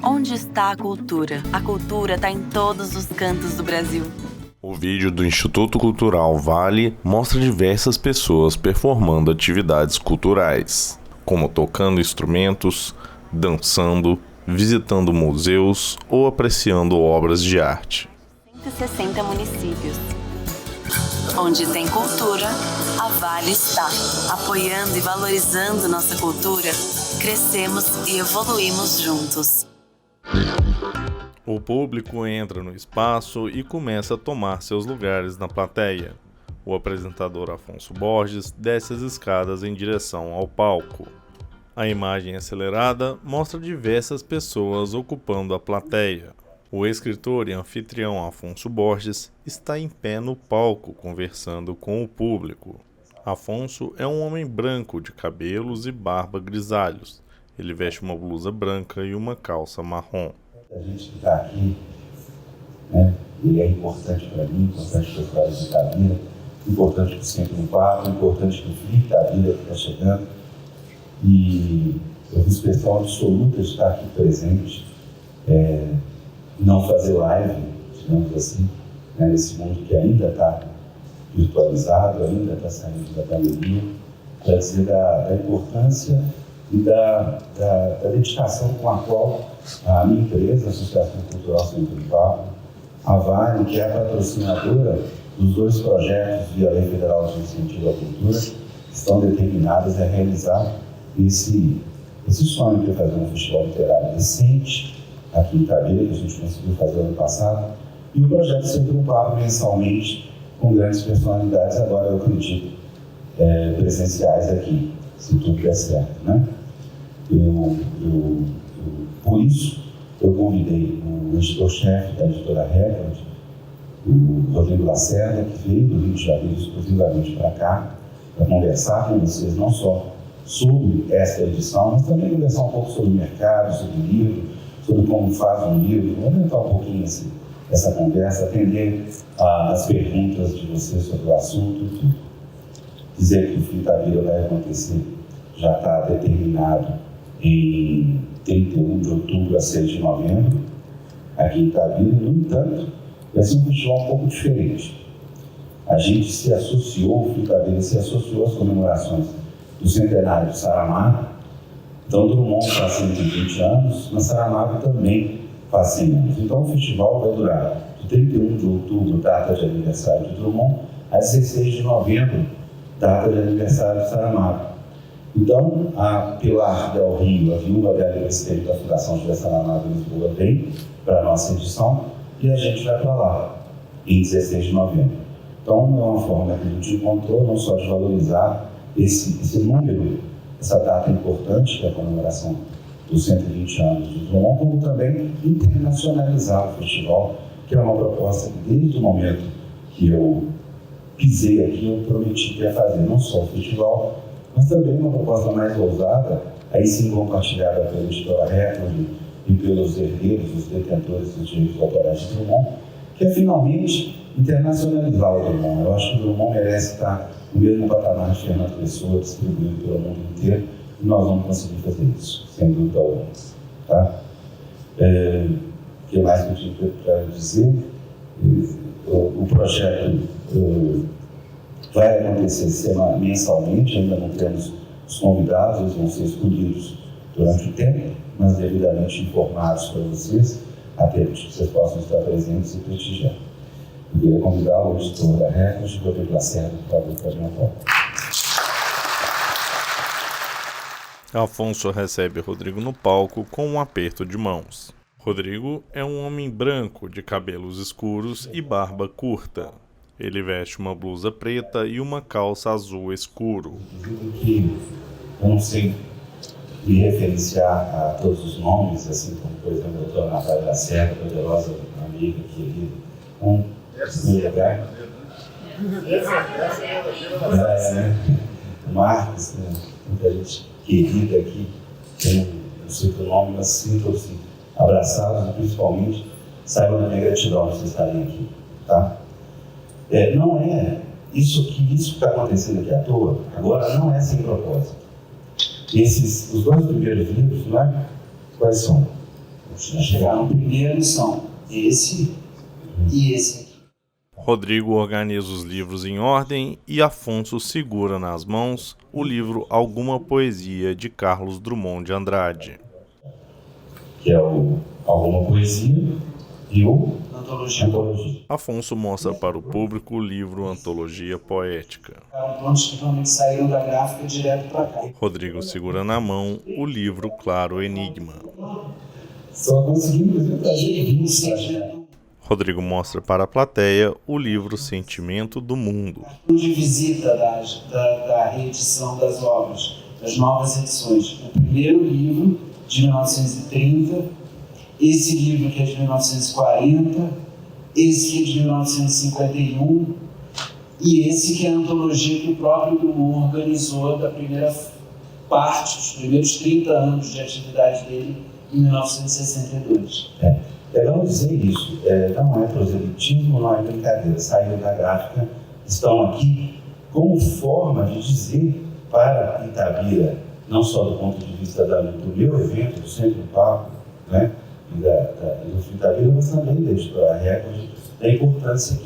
Onde está a cultura? A cultura está em todos os cantos do Brasil. O vídeo do Instituto Cultural Vale mostra diversas pessoas performando atividades culturais, como tocando instrumentos, dançando, visitando museus ou apreciando obras de arte. 160 municípios. Onde tem cultura, a Vale está. Apoiando e valorizando nossa cultura, crescemos e evoluímos juntos. O público entra no espaço e começa a tomar seus lugares na plateia. O apresentador Afonso Borges desce as escadas em direção ao palco. A imagem acelerada mostra diversas pessoas ocupando a plateia. O escritor e anfitrião Afonso Borges está em pé no palco conversando com o público. Afonso é um homem branco de cabelos e barba grisalhos. Ele veste uma blusa branca e uma calça marrom. A gente que está aqui, né, ele é importante para mim, importante para o Flávio de Itabira, importante para o Centro do Parque, importante para o Felipe Itabira que está chegando. E eu fiz questão absoluta de estar aqui presente, não fazer live, digamos assim, né, nesse mundo que ainda está virtualizado, ainda está saindo da pandemia, para dizer da importância e da dedicação com a qual a minha empresa, a Associação Cultural Centro do Papo, a Vale, que é a patrocinadora dos dois projetos via Lei Federal de Incentivo à Cultura, estão determinadas a realizar esse sonho de fazer um festival literário decente aqui em Itabira, que a gente conseguiu fazer ano passado, e o projeto Centro do Papo mensalmente com grandes personalidades, agora eu acredito, presenciais aqui, se tudo der certo, né? Por isso, eu convidei o editor-chefe da editora Record, o Rodrigo Lacerda, que veio do Rio de Janeiro exclusivamente para cá, para conversar com vocês não só sobre essa edição, mas também conversar um pouco sobre o mercado, sobre o livro, sobre como faz um livro, aumentar um pouquinho essa conversa, atender as perguntas de vocês sobre o assunto, tudo. Dizer que o Felipe Itabira vai acontecer, já está determinado em 31 de outubro a 6 de novembro, aqui em Itabira. No entanto, vai ser um festival um pouco diferente. A gente se associou, o Felipe Itabira se associou às comemorações do centenário de Saramago. Então, Drummond faz 120 anos, mas Saramago também faz 100 anos. Então, o festival vai durar de 31 de outubro, data de aniversário de Drummond, a 16 de novembro, data de aniversário de Saramago. Então, a Pilar Del Rio, a viúva velha presidente da Fundação José Saramago em Lisboa, vem para a nossa edição e a gente vai para lá, em 16 de novembro. Então, é uma forma que a gente encontrou, não só de valorizar esse número, essa data importante, que é a comemoração dos 120 anos de Drummond, como também internacionalizar o festival, que é uma proposta que, desde o momento que eu pisei aqui, eu prometi que ia fazer não só o festival, mas também uma proposta mais ousada, aí sim compartilhada pela editora Record e pelos herdeiros, os detentores dos direitos autorais de Drummond, que é finalmente internacionalizar o Drummond. Eu acho que o Drummond merece estar no mesmo patamar de Fernando Pessoa, distribuído pelo mundo inteiro, e nós vamos conseguir fazer isso, sem dúvida alguma. Tá? O que mais que eu tinha para dizer? O projeto vai acontecer mensalmente, ainda não temos os convidados, eles vão ser escolhidos durante o tempo, mas devidamente informados para vocês, até que vocês possam estar presentes e prestigiar. Eu queria convidar o editor da Record, o Rodrigo Lacerda, por favor, para a minha volta. Afonso recebe Rodrigo no palco com um aperto de mãos. Rodrigo é um homem branco, de cabelos escuros e barba curta. Ele veste uma blusa preta e uma calça azul escuro. Que eu não sei me referenciar a todos os nomes, assim como, por exemplo, a doutora Natália Lacerda, poderosa amiga, querida, no lugar. Marcos, né? Muita gente querida aqui, não sei o nome, mas sintam-se abraçados e principalmente saibam da minha gratidão por vocês estarem aqui, tá? Não é isso que está acontecendo aqui à toa, agora não é sem propósito. Os dois primeiros livros, não é? Quais são? Já chegaram primeiro, são esse e esse aqui. Rodrigo organiza os livros em ordem e Afonso segura nas mãos o livro Alguma Poesia de Carlos Drummond de Andrade. Que é o Alguma Poesia e o Antologia. Afonso mostra para o público o livro Antologia Poética. Ficaram prontos que realmente saíram da gráfica direto para cá. Rodrigo segura na mão o livro Claro Enigma. Só conseguimos fazer isso. Rodrigo mostra para a plateia o livro Sentimento do Mundo. De visita da reedição das obras, das novas edições. O primeiro livro, de 1930, esse livro que é de 1940, esse que é de 1951 e esse que é a antologia que o próprio Drummond organizou da primeira parte, os primeiros 30 anos de atividade dele, em 1962. Legal dizer isso, não é proselitismo, não é brincadeira, saíram da gráfica, estão aqui como forma de dizer para Itabira, não só do ponto de vista do meu evento, do Centro Palco, né, e do Itabira, mas também da Editora Record, da importância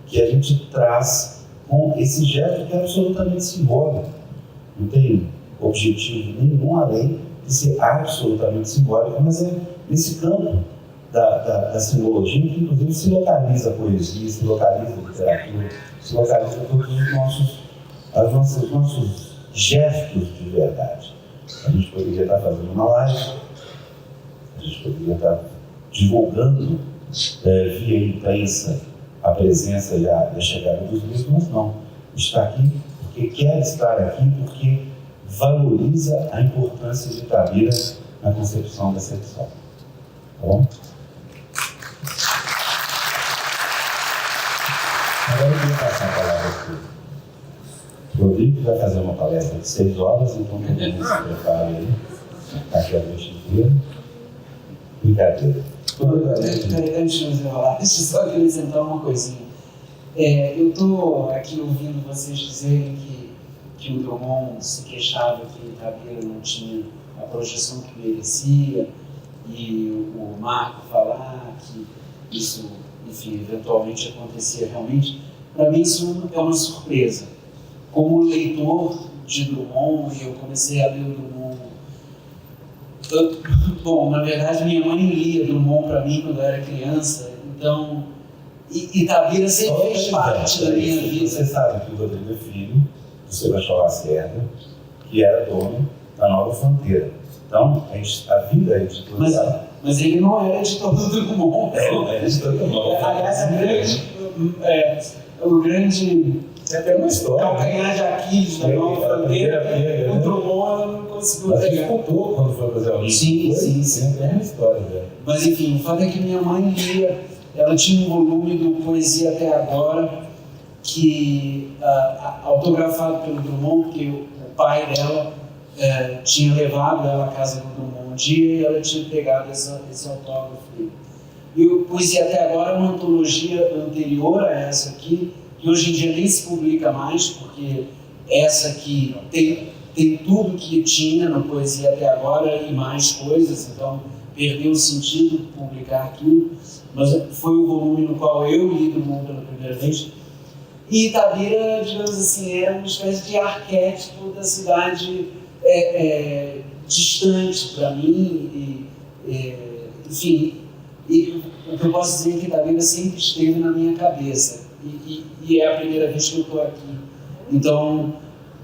que a gente traz com esse gesto que é absolutamente simbólico. Não tem objetivo nenhum além de ser absolutamente simbólico, mas é nesse campo da simbologia que inclusive se localiza a poesia, se localiza a literatura, se localiza todos os nossos gestos de verdade. A gente poderia estar fazendo uma live, a gente poderia estar divulgando via imprensa a presença e a chegada dos livros, mas não. Está aqui porque quer estar aqui, porque valoriza a importância de Itabira na concepção dessa edição. Tá bom? Agora eu vou passar a palavra aqui. O Rodrigo vai fazer uma palestra de 6 horas, então todo mundo se prepare aí. Está aqui a noite inteira. Brincadeira. Antes de nos enrolar, deixa eu só acrescentar uma coisinha. Eu estou aqui ouvindo vocês dizerem que o Drummond se queixava que Itabira não tinha a projeção que merecia, e o Marco falar que isso, enfim, eventualmente acontecia realmente. Para mim isso é uma surpresa. Como leitor de Drummond, eu comecei a ler o Drummond. Bom, na verdade minha mãe lia Drummond para mim quando eu era criança, então Itabira sempre fez parte da minha vida. Você sabe que o Rodrigo é filho do Sebastião Lacerda, que era dono da Nova Fronteira. Então, a vida é editorial. Mas ele não era editor do Drummond. Era editor do Drummond. Aliás, o grande até uma história, calcanhar de Aquiles da Nova Fronteira, o Drummond não conseguiu pegar. Mas ele contou quando foi fazer o livro. Sim. É uma história, velho. Mas enfim, o fato é que minha mãe lia, ela tinha um volume do Poesia Até Agora, que autografado pelo Drummond, porque o pai dela tinha levado ela à casa do Drummond um dia e ela tinha pegado esse autógrafo dele. E o Poesia Até Agora é uma antologia anterior a essa aqui, que hoje em dia nem se publica mais, porque essa aqui tem tudo que tinha no Poesia Até Agora e mais coisas, então perdeu o sentido publicar aquilo, mas foi o volume no qual eu li Drummond pela primeira vez. E Itabira, digamos assim, era uma espécie de arquétipo da cidade distante para mim, enfim, e o que eu posso dizer é que Itabira sempre esteve na minha cabeça, e é a primeira vez que eu estou aqui. Então,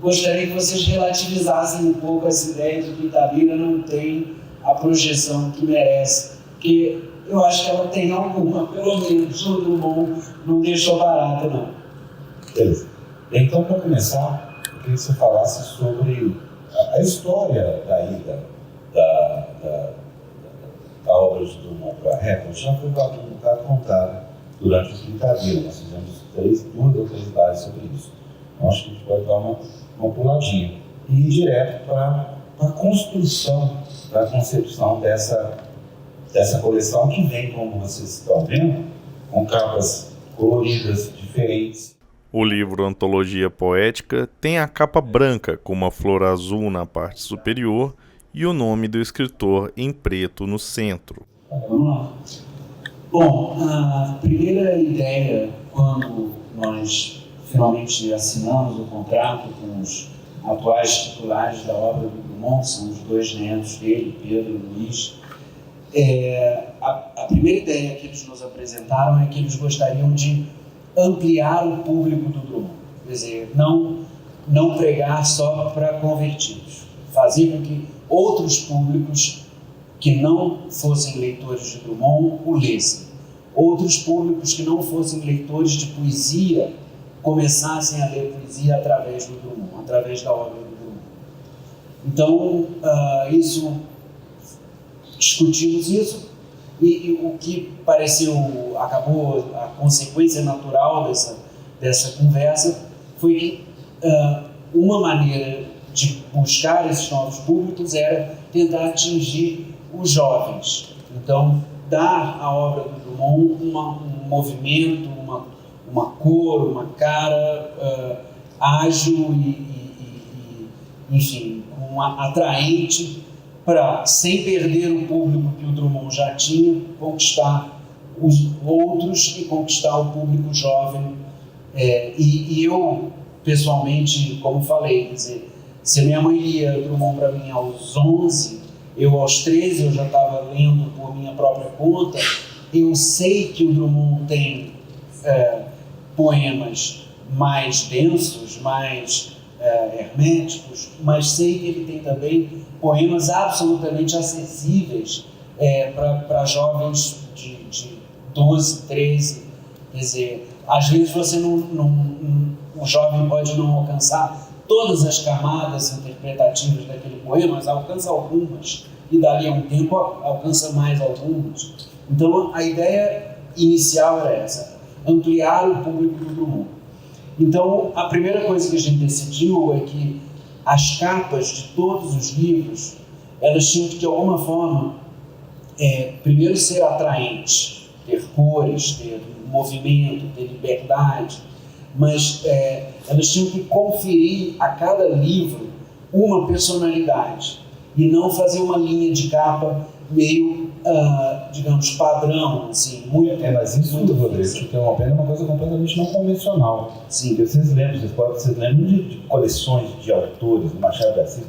gostaria que vocês relativizassem um pouco essa ideia de que Itabira não tem a projeção que merece, porque eu acho que ela tem alguma, pelo menos o Drummond não deixou barata, não. Beleza. Então, para começar, eu queria que você falasse sobre a história da ida da obra de Drummond para a Record. Já foi um bocado contada durante os brincadeiros. Nós fizemos 2 ou 3 lives sobre isso. Então, acho que a gente pode dar uma puladinha e ir direto para a construção, para a concepção dessa coleção que vem, como vocês estão vendo, com capas coloridas diferentes. O livro Antologia Poética tem a capa branca com uma flor azul na parte superior e o nome do escritor em preto no centro. Vamos lá. Bom, a primeira ideia, quando nós finalmente assinamos o contrato com os atuais titulares da obra do Drummond, são os 2 netos dele, Pedro e Luiz, a primeira ideia que eles nos apresentaram é que eles gostariam de ampliar o público do Drummond, quer dizer, não pregar só para convertidos, fazer com que outros públicos que não fossem leitores de Drummond o lessem, outros públicos que não fossem leitores de poesia começassem a ler poesia através do Drummond, através da obra do Drummond. Então, discutimos isso e o que acabou a consequência natural dessa conversa foi que uma maneira de buscar esses novos públicos era tentar atingir os jovens. Então, dar à obra do Drummond um movimento, uma cor, uma cara ágil enfim, atraente para, sem perder o público que o Drummond já tinha, conquistar os outros e conquistar o público jovem. E eu, pessoalmente, como falei, quer dizer, se a minha mãe lia Drummond para mim aos 11, aos 13 eu já estava lendo por minha própria conta. Eu sei que o Drummond tem poemas mais densos, mais herméticos, mas sei que ele tem também poemas absolutamente acessíveis para jovens de 12, 13. Quer dizer, às vezes o jovem pode não alcançar todas as camadas interpretativas daquele poema, mas alcança algumas, e dali a um tempo alcança mais algumas. Então, a ideia inicial era essa, ampliar o público do Drummond. Então, a primeira coisa que a gente decidiu é que as capas de todos os livros, elas tinham que, de alguma forma, primeiro ser atraentes, ter cores, ter movimento, ter liberdade, mas elas tinham que conferir a cada livro uma personalidade e não fazer uma linha de capa meio, digamos, padrão, assim, muito... Mas isso, Rodrigo, te interrompendo, é uma coisa completamente não convencional. Sim. Porque vocês lembram de coleções de autores, do Machado de Assis,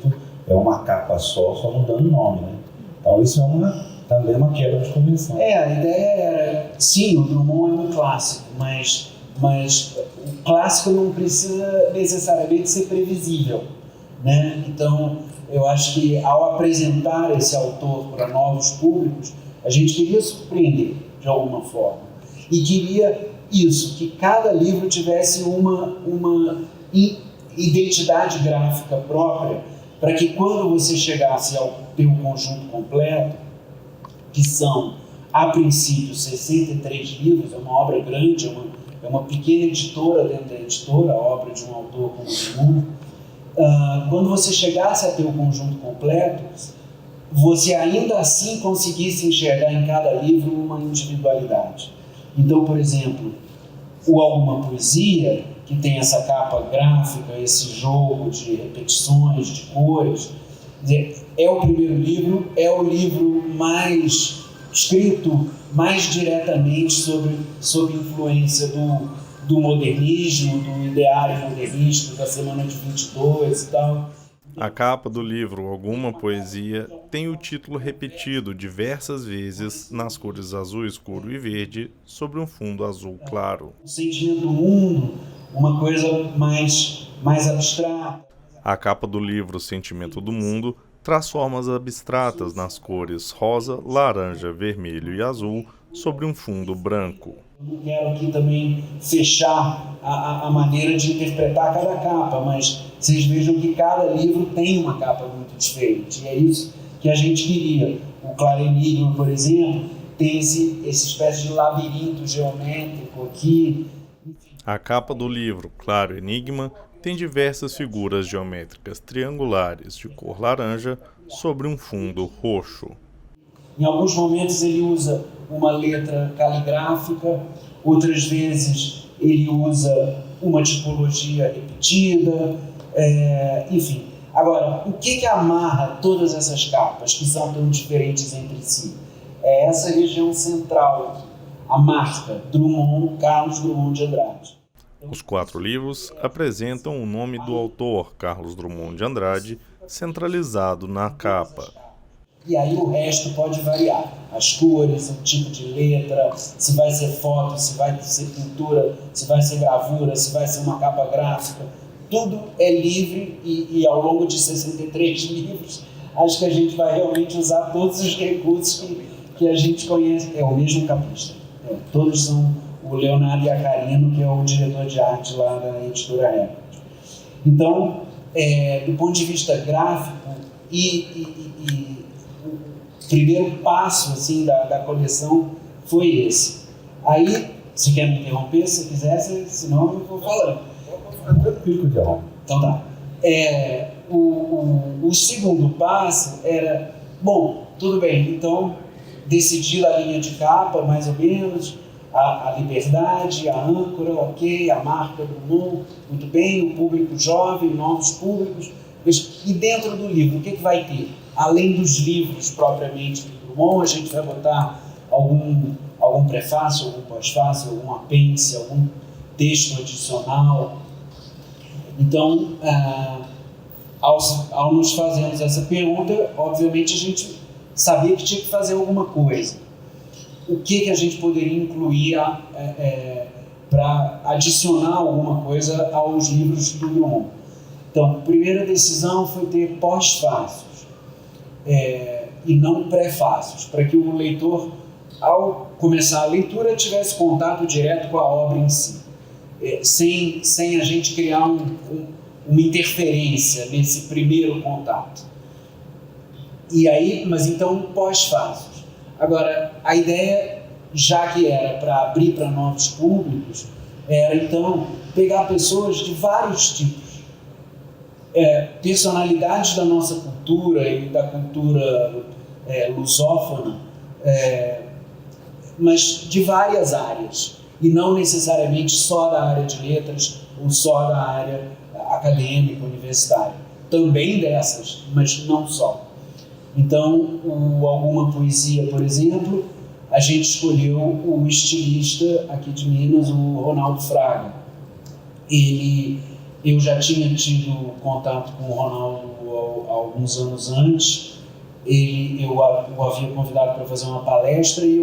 é uma capa só mudando o nome, né? Então isso também é uma quebra de convenção. A ideia era, sim, o Drummond é um clássico, mas o clássico não precisa necessariamente ser previsível, né? Então, eu acho que ao apresentar esse autor para novos públicos, a gente queria surpreender de alguma forma. E queria isso, que cada livro tivesse uma identidade gráfica própria, para que quando você chegasse ao teu conjunto completo, que são, a princípio, 63 livros, é uma obra grande, é uma pequena editora dentro da editora, a obra de um autor como o Drummond. Quando você chegasse a ter o conjunto completo, você ainda assim conseguisse enxergar em cada livro uma individualidade. Então, por exemplo, o Alguma Poesia, que tem essa capa gráfica, esse jogo de repetições, de cores, é o primeiro livro, é o livro mais escrito mais diretamente sob influência do modernismo, do ideário modernista, da Semana de 22 e tal. A capa do livro Alguma Poesia tem o título repetido diversas vezes nas cores azul escuro e verde sobre um fundo azul claro. O sentimento do mundo, uma coisa mais abstrata. A capa do livro Sentimento do Mundo traz formas abstratas nas cores rosa, laranja, vermelho e azul sobre um fundo branco. Não quero aqui também fechar a maneira de interpretar cada capa, mas vocês vejam que cada livro tem uma capa muito diferente. E é isso que a gente queria. O Claro Enigma, por exemplo, tem essa espécie de labirinto geométrico aqui. A capa do livro Claro Enigma tem diversas figuras geométricas triangulares de cor laranja sobre um fundo roxo. Em alguns momentos ele usa uma letra caligráfica, outras vezes ele usa uma tipologia repetida, enfim. Agora, o que amarra todas essas capas, que são tão diferentes entre si? É essa região central aqui, a marca Drummond, Carlos Drummond de Andrade. Os 4 livros apresentam o nome do autor, Carlos Drummond de Andrade, centralizado na capa. E aí o resto pode variar. As cores, o tipo de letra, se vai ser foto, se vai ser pintura, se vai ser gravura, se vai ser uma capa gráfica. Tudo é livre e ao longo de 63 livros, acho que a gente vai realmente usar todos os recursos que a gente conhece. É o mesmo capista. Todos são o Leonardo Iacarino, que é o diretor de arte lá da editora Record. Então, do ponto de vista gráfico o primeiro passo assim, da coleção foi esse. Aí, você quer me interromper? Se quiser, senão eu vou falando. Então tá. O segundo passo era, bom, tudo bem, então decidir a linha de capa, mais ou menos, a liberdade, a âncora, ok, a marca do mundo, muito bem, o público jovem, novos públicos. E dentro do livro, o que vai ter? Além dos livros propriamente do Drummond, a gente vai botar algum prefácio, algum pós-fácio, algum apêndice, algum texto adicional. Então, ao nos fazermos essa pergunta, obviamente a gente sabia que tinha que fazer alguma coisa. O que a gente poderia incluir para adicionar alguma coisa aos livros do Drummond? Então, a primeira decisão foi ter pós-fácios e não prefácios, para que o leitor, ao começar a leitura, tivesse contato direto com a obra em si, sem a gente criar uma interferência nesse primeiro contato. E aí, mas então, pós-fácios. Agora, a ideia, já que era para abrir para novos públicos, era então pegar pessoas de vários tipos, personalidades da nossa cultura e da cultura lusófona, mas de várias áreas, e não necessariamente só da área de letras ou só da área acadêmica, universitária. Também dessas, mas não só. Então, alguma poesia, por exemplo, a gente escolheu o estilista aqui de Minas, o Ronaldo Fraga. Eu já tinha tido contato com o Ronaldo há alguns anos antes. Eu o havia convidado para fazer uma palestra e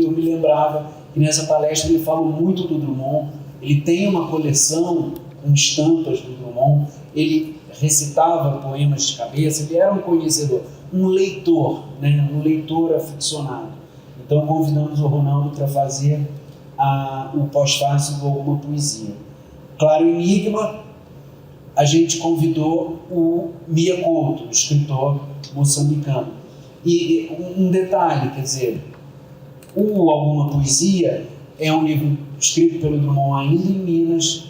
eu me lembrava que nessa palestra ele falou muito do Drummond. Ele tem uma coleção com estampas do Drummond, ele recitava poemas de cabeça, ele era um conhecedor, um leitor, né? Um leitor aficionado. Então convidamos o Ronaldo para fazer o pós-fácil de alguma poesia. Claro Enigma, a gente convidou o Mia Couto, o escritor moçambicano. E um detalhe, quer dizer, Alguma Poesia é um livro escrito pelo Drummond ainda em Minas,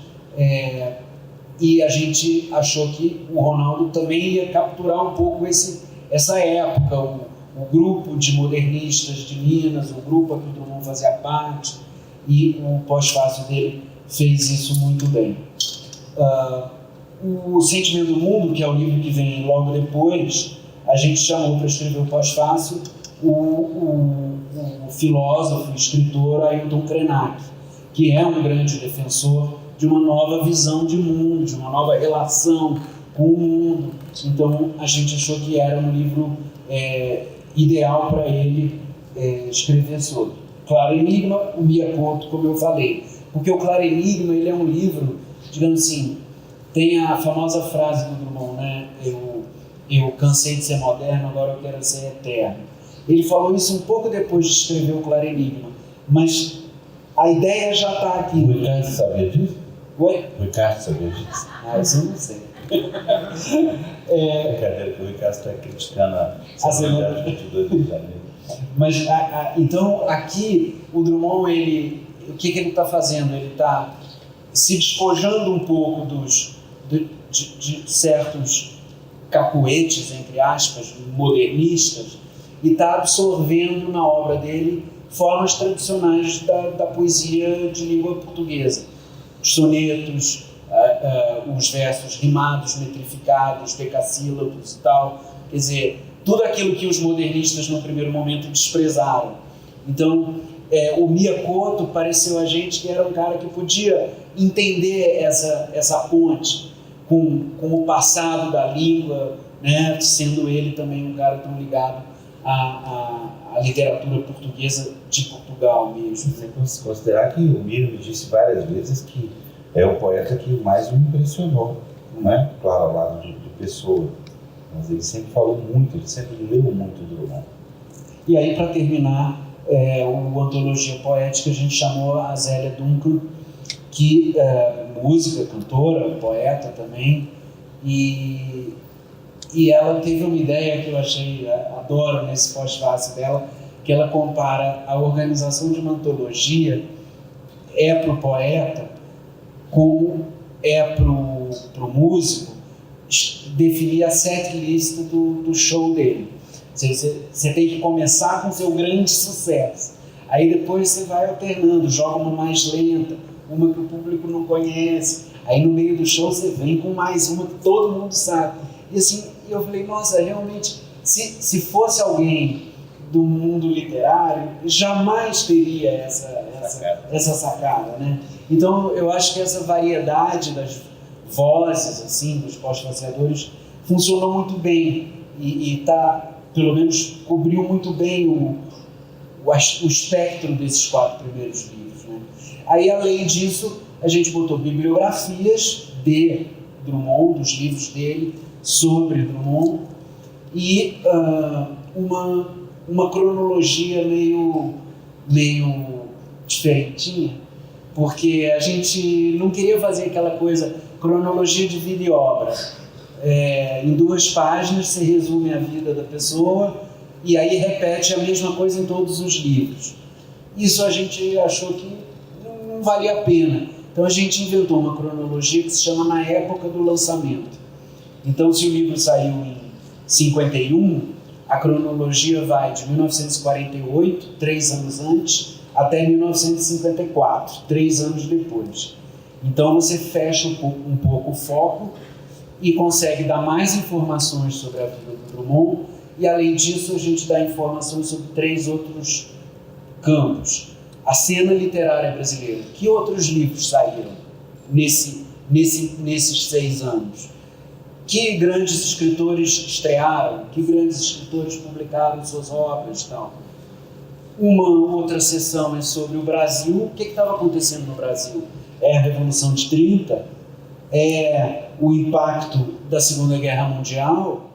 e a gente achou que o Ronaldo também ia capturar um pouco essa época, o grupo de modernistas de Minas, o grupo a que o Drummond fazia parte, e o pós-fácil dele fez isso muito bem. O Sentimento do Mundo, que é o livro que vem logo depois, a gente chamou para escrever o pós-fácil o filósofo e escritor Ailton Krenak, que é um grande defensor de uma nova visão de mundo, de uma nova relação com o mundo. Então a gente achou que era um livro ideal para ele escrever sobre. Claro Enigma, o Mia Couto, como eu falei, porque o Claro Enigma ele é um livro, digamos assim, tem a famosa frase do Drummond, né? Eu cansei de ser moderno, agora eu quero ser eterno. Ele falou isso um pouco depois de escrever o Claro Enigma, mas a ideia já está aqui. O Ricardo sabia disso? Oi? O Ricardo sabia disso? Isso eu não sei. O Ricardo está criticando a semana de 22 de janeiro. Mas, então, aqui, o Drummond, o que ele está fazendo? Ele está se despojando um pouco de certos cacuetes, entre aspas, modernistas, e está absorvendo na obra dele formas tradicionais da poesia de língua portuguesa. Os sonetos, os versos rimados, metrificados, decassílabos e tal. Quer dizer, tudo aquilo que os modernistas no primeiro momento desprezaram. Então, o Miyakoto pareceu a gente que era um cara que podia entender essa ponte com o passado da língua, né? Sendo ele também um cara tão ligado à literatura portuguesa de Portugal mesmo. Você considerar que o Miro me disse várias vezes que é o poeta que mais o impressionou, não é? Claro, ao lado de Pessoa, mas ele sempre falou muito, ele sempre leu muito Drummond. E aí, para terminar, o Antologia Poética, a gente chamou a Zélia Duncan, que é música, cantora, poeta também, e ela teve uma ideia que eu adoro nesse pós-fácil dela, que ela compara a organização de uma antologia para o poeta como para o músico definir a setlist do show dele. Você tem que começar com o seu grande sucesso, aí depois você vai alternando, joga uma mais lenta, uma que o público não conhece, aí no meio do show você vem com mais uma que todo mundo sabe. E assim, eu falei, nossa, realmente, se fosse alguém do mundo literário, jamais teria essa sacada, né? Então, eu acho que essa variedade das vozes, assim, dos pós-faciadores, funcionou muito bem e pelo menos, cobriu muito bem o espectro desses 4 primeiros livros, né? Aí, além disso, a gente botou bibliografias de Drummond, dos livros dele, sobre Drummond, e uma cronologia meio diferentinha, porque a gente não queria fazer aquela coisa, cronologia de vida e obra. Em 2 páginas se resume a vida da pessoa e aí repete a mesma coisa em todos os livros. Isso a gente achou que não valia a pena. Então a gente inventou uma cronologia que se chama Na Época do Lançamento. Então, se o livro saiu em 51, a cronologia vai de 1948, 3 anos antes, até 1954, 3 anos depois. Então, você fecha um pouco o foco e consegue dar mais informações sobre a vida do Drummond, e, além disso, a gente dá informações sobre 3 outros campos. A cena literária brasileira. Que outros livros saíram nesses 6 anos? Que grandes escritores estrearam? Que grandes escritores publicaram suas obras e tal? Uma outra sessão é sobre o Brasil. O que estava acontecendo no Brasil? É a Revolução de 30? É o impacto da Segunda Guerra Mundial?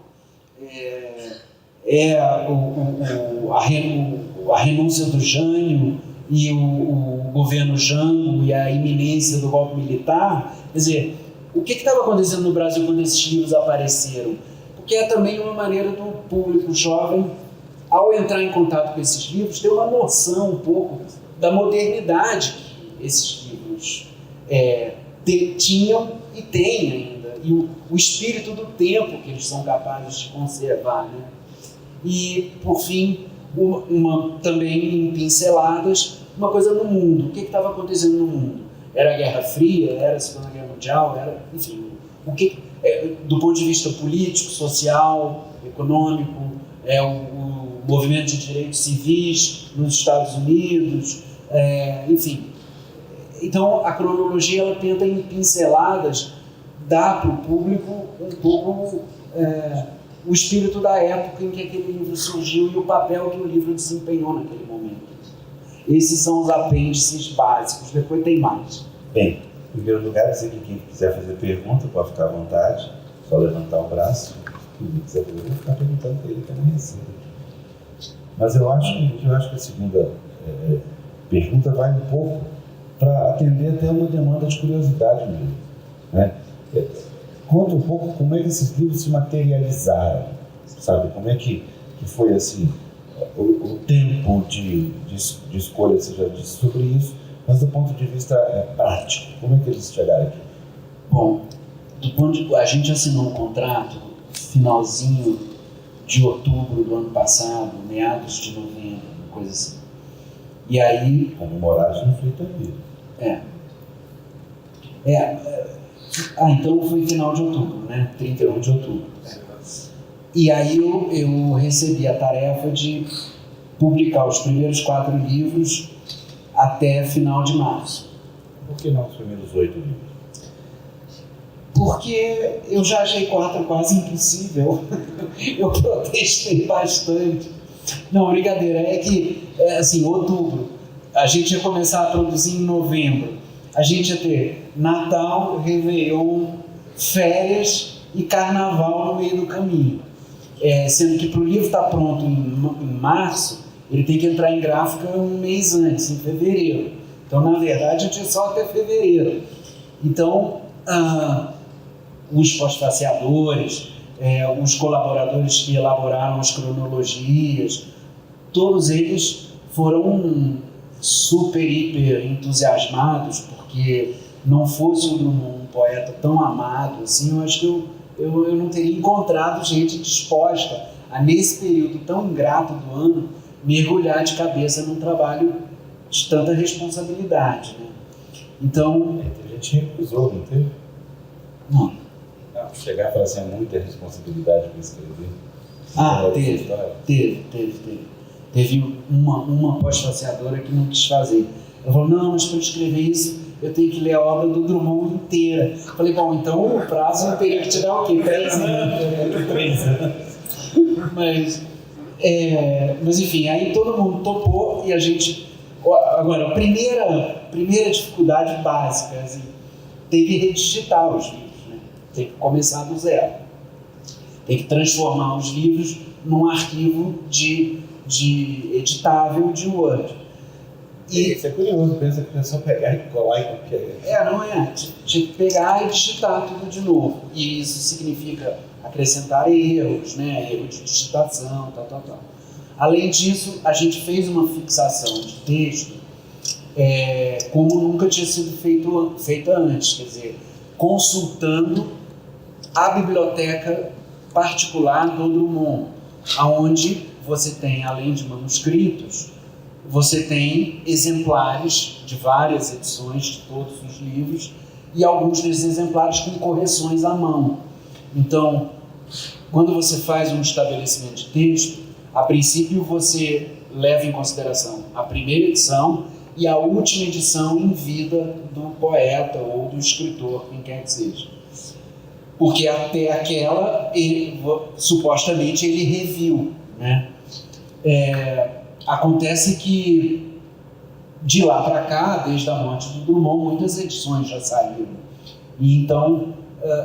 A renúncia do Jânio e o governo Jango e a iminência do golpe militar? Quer dizer, o que estava acontecendo no Brasil quando esses livros apareceram? Porque é também uma maneira do público jovem, ao entrar em contato com esses livros, ter uma noção um pouco da modernidade que esses livros tinham e têm ainda, e o espírito do tempo que eles são capazes de conservar, né? E, por fim, também em pinceladas, uma coisa no mundo. O que estava acontecendo no mundo? Era a Guerra Fria? Era a Segunda Guerra Mundial? Enfim, do ponto de vista político, social, econômico, o movimento de direitos civis nos Estados Unidos, enfim. Então, a cronologia ela tenta, em pinceladas, dar para o público um pouco o espírito da época em que aquele livro surgiu e o papel que o livro desempenhou naquele momento. Esses são os apêndices básicos, depois tem mais. Bem, em primeiro lugar, dizer que quem quiser fazer pergunta pode ficar à vontade, só levantar o braço. Quem quiser fazer, eu vou ficar perguntando para ele que eu não recebo. Mas eu acho que a segunda pergunta vai um pouco para atender até uma demanda de curiosidade mesmo, né? Conta um pouco como é que esses livros se materializaram, sabe? Como é que foi assim, o tempo de escolha, você já disse sobre isso, mas do ponto de vista prático, como é que eles chegaram aqui? Bom, a gente assinou um contrato finalzinho de outubro do ano passado, meados de novembro, uma coisa assim. E aí... Como Moraes não foi também. Então foi final de outubro, né? 31 de outubro. E aí eu recebi a tarefa de publicar os primeiros 4 livros até final de março. Por que não os primeiros 8 livros? Porque eu já achei 4 quase impossível. Eu protestei bastante. Não, brincadeira, é que, assim, outubro, a gente ia começar a produzir em novembro. A gente ia ter Natal, Réveillon, férias e Carnaval no meio do caminho. Sendo que para o livro estar pronto em março, ele tem que entrar em gráfica um mês antes, em fevereiro. Então, na verdade, eu tinha só até fevereiro. Então, os pós-faciadores, os colaboradores que elaboraram as cronologias, todos eles foram super, hiper entusiasmados, porque não fosse o Drummond um poeta tão amado assim, eu acho que eu não teria encontrado gente disposta a, nesse período tão ingrato do ano, mergulhar de cabeça num trabalho de tanta responsabilidade, né? Então... A gente recusou, não teve? Não. Chegar e falar assim, é muita responsabilidade para escrever. Teve uma pós-faciadora que não quis fazer. Ela falou, não, mas para escrever isso, eu tenho que ler a obra do Drummond inteira. Eu falei, bom, então o prazo eu teria que tirar o quê? 3 anos? 3 anos. Mas enfim, aí todo mundo topou e a gente... Agora, a primeira dificuldade básica, assim, tem que redigitar os livros, né? Tem que começar do zero. Tem que transformar os livros num arquivo de editável de Word. Isso é curioso, pensa que é só pegar e colar e copiar. Não é. Tinha que pegar e digitar tudo de novo. E isso significa acrescentar erros, né? Erro de digitação, tal. Além disso, a gente fez uma fixação de texto como nunca tinha sido feita antes, quer dizer, consultando a biblioteca particular do Drummond, onde você tem, além de manuscritos, você tem exemplares de várias edições de todos os livros e alguns desses exemplares com correções à mão. Então, quando você faz um estabelecimento de texto, a princípio você leva em consideração a primeira edição e a última edição em vida do poeta ou do escritor, quem quer que seja. Porque até aquela, supostamente, ele reviu, né? Acontece que de lá para cá, desde a morte do Drummond, muitas edições já saíram. E então,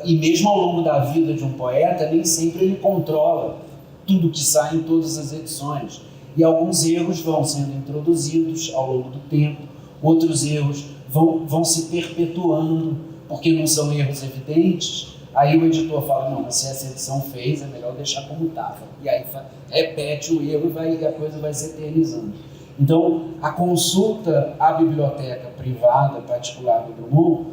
e mesmo ao longo da vida de um poeta, nem sempre ele controla tudo que sai em todas as edições. E alguns erros vão sendo introduzidos ao longo do tempo, outros erros vão se perpetuando, porque não são erros evidentes. Aí o editor fala, não, mas se essa edição fez, é melhor deixar como estava. E aí repete o erro e a coisa vai se eternizando. Então, a consulta à biblioteca privada, particular do Drummond,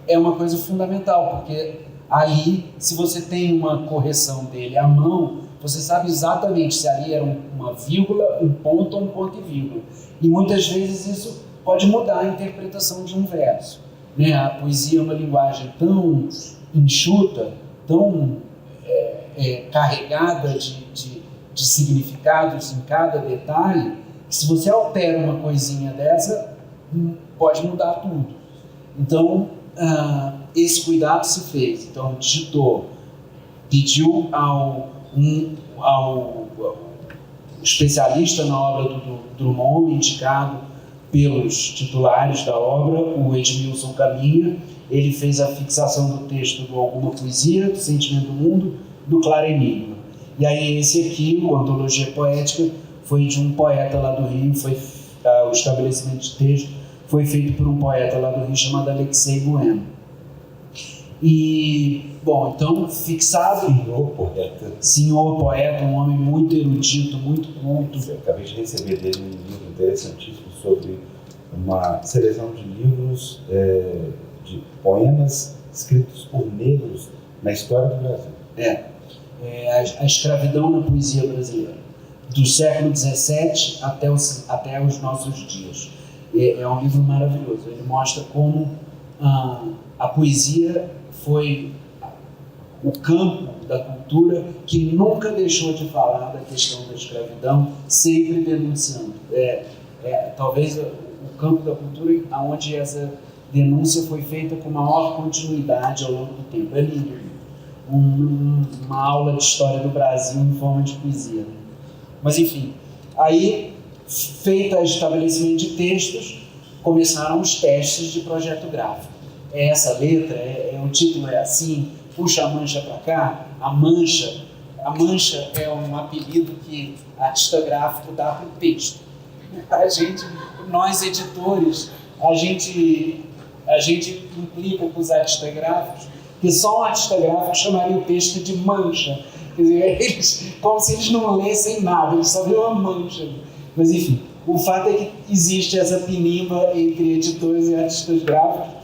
é uma coisa fundamental, porque ali, se você tem uma correção dele à mão, você sabe exatamente se ali era uma vírgula, um ponto ou um ponto e vírgula. E muitas vezes isso pode mudar a interpretação de um verso, né? A poesia é uma linguagem tão enxuta, tão carregada de significados em cada detalhe, que se você altera uma coisinha dessa, pode mudar tudo. Então, esse cuidado se fez. Então, digitou, pediu ao especialista na obra do Drummond, indicado pelos titulares da obra, o Edmilson Caminha. Ele fez a fixação do texto do Alguma Poesia, do Sentimento do Mundo, do Claro Enigma. E aí esse aqui, o Antologia Poética, foi de um poeta lá do Rio, o estabelecimento de texto foi feito por um poeta lá do Rio chamado Alexei Bueno. E, bom, então, fixado... Senhor poeta, um homem muito erudito, muito culto. Eu acabei de receber dele um livro interessantíssimo sobre uma seleção de livros de poemas escritos por negros na história do Brasil. A escravidão na poesia brasileira, do século XVII até os nossos dias. É um livro maravilhoso. Ele mostra como a poesia foi o campo da cultura que nunca deixou de falar da questão da escravidão, sempre denunciando. Talvez o campo da cultura onde essa denúncia foi feita com maior continuidade ao longo do tempo. É lindo. Uma aula de história do Brasil em forma de poesia. Né? Mas, enfim, aí, feito o estabelecimento de textos, começaram os testes de projeto gráfico. É essa letra, o título é assim, puxa a mancha para cá. A mancha é um apelido que artista gráfico dá para o texto. Nós editores, a gente implica com os artistas gráficos que só um artista gráfico chamaria o texto de mancha. Quer dizer, como se eles não lessem nada, eles só viram uma mancha. Mas enfim, o fato é que existe essa pinimba entre editores e artistas gráficos.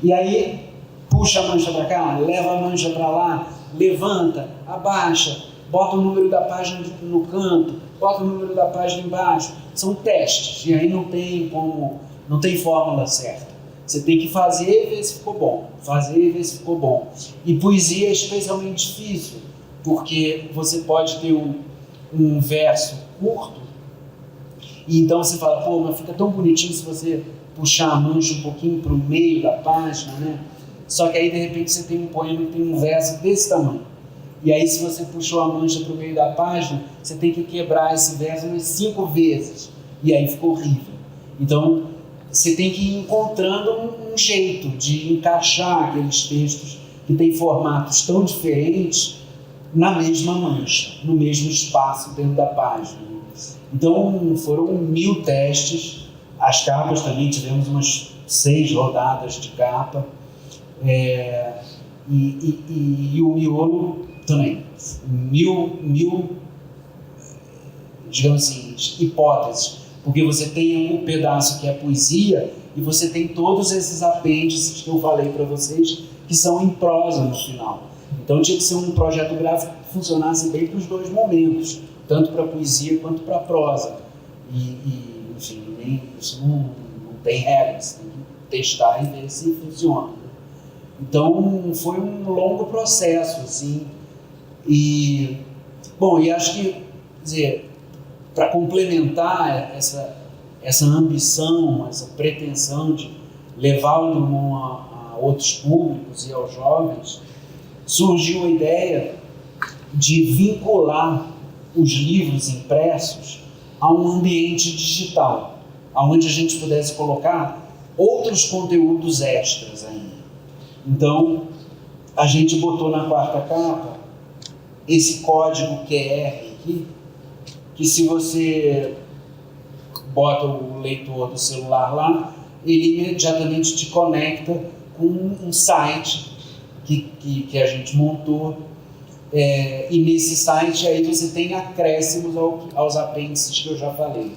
E aí, puxa a mancha para cá, leva a mancha para lá, levanta, abaixa, bota o número da página no canto, bota o número da página embaixo. São testes, e aí não tem fórmula certa. Você tem que fazer e ver se ficou bom, fazer e ver se ficou bom. E poesia é especialmente difícil, porque você pode ter um verso curto, e então você fala, pô, mas fica tão bonitinho se você puxar a mancha um pouquinho para o meio da página, né? Só que aí, de repente, você tem um poema que tem um verso desse tamanho. E aí, se você puxou a mancha para o meio da página, você tem que quebrar esse verso umas 5 vezes. E aí ficou horrível. Então, você tem que ir encontrando um jeito de encaixar aqueles textos que têm formatos tão diferentes na mesma mancha, no mesmo espaço dentro da página. Então, foram 1000 testes. As capas também, tivemos umas 6 rodadas de capa. E o miolo também. 1000, digamos assim, hipóteses. Porque você tem um pedaço que é poesia e você tem todos esses apêndices que eu falei para vocês que são em prosa no final. Então tinha que ser um projeto gráfico que funcionasse bem para os dois momentos, tanto para a poesia quanto para a prosa. Enfim, isso não tem regras, tem que testar e ver se funciona. Então foi um longo processo, assim. E acho que, quer dizer, para complementar essa ambição, essa pretensão de levar o Drummond a outros públicos e aos jovens, surgiu a ideia de vincular os livros impressos a um ambiente digital, onde a gente pudesse colocar outros conteúdos extras ainda. Então, a gente botou na 4ª capa esse código QR aqui, que se você bota o leitor do celular lá, ele imediatamente te conecta com um site que a gente montou, e nesse site aí você tem acréscimos aos apêndices que eu já falei.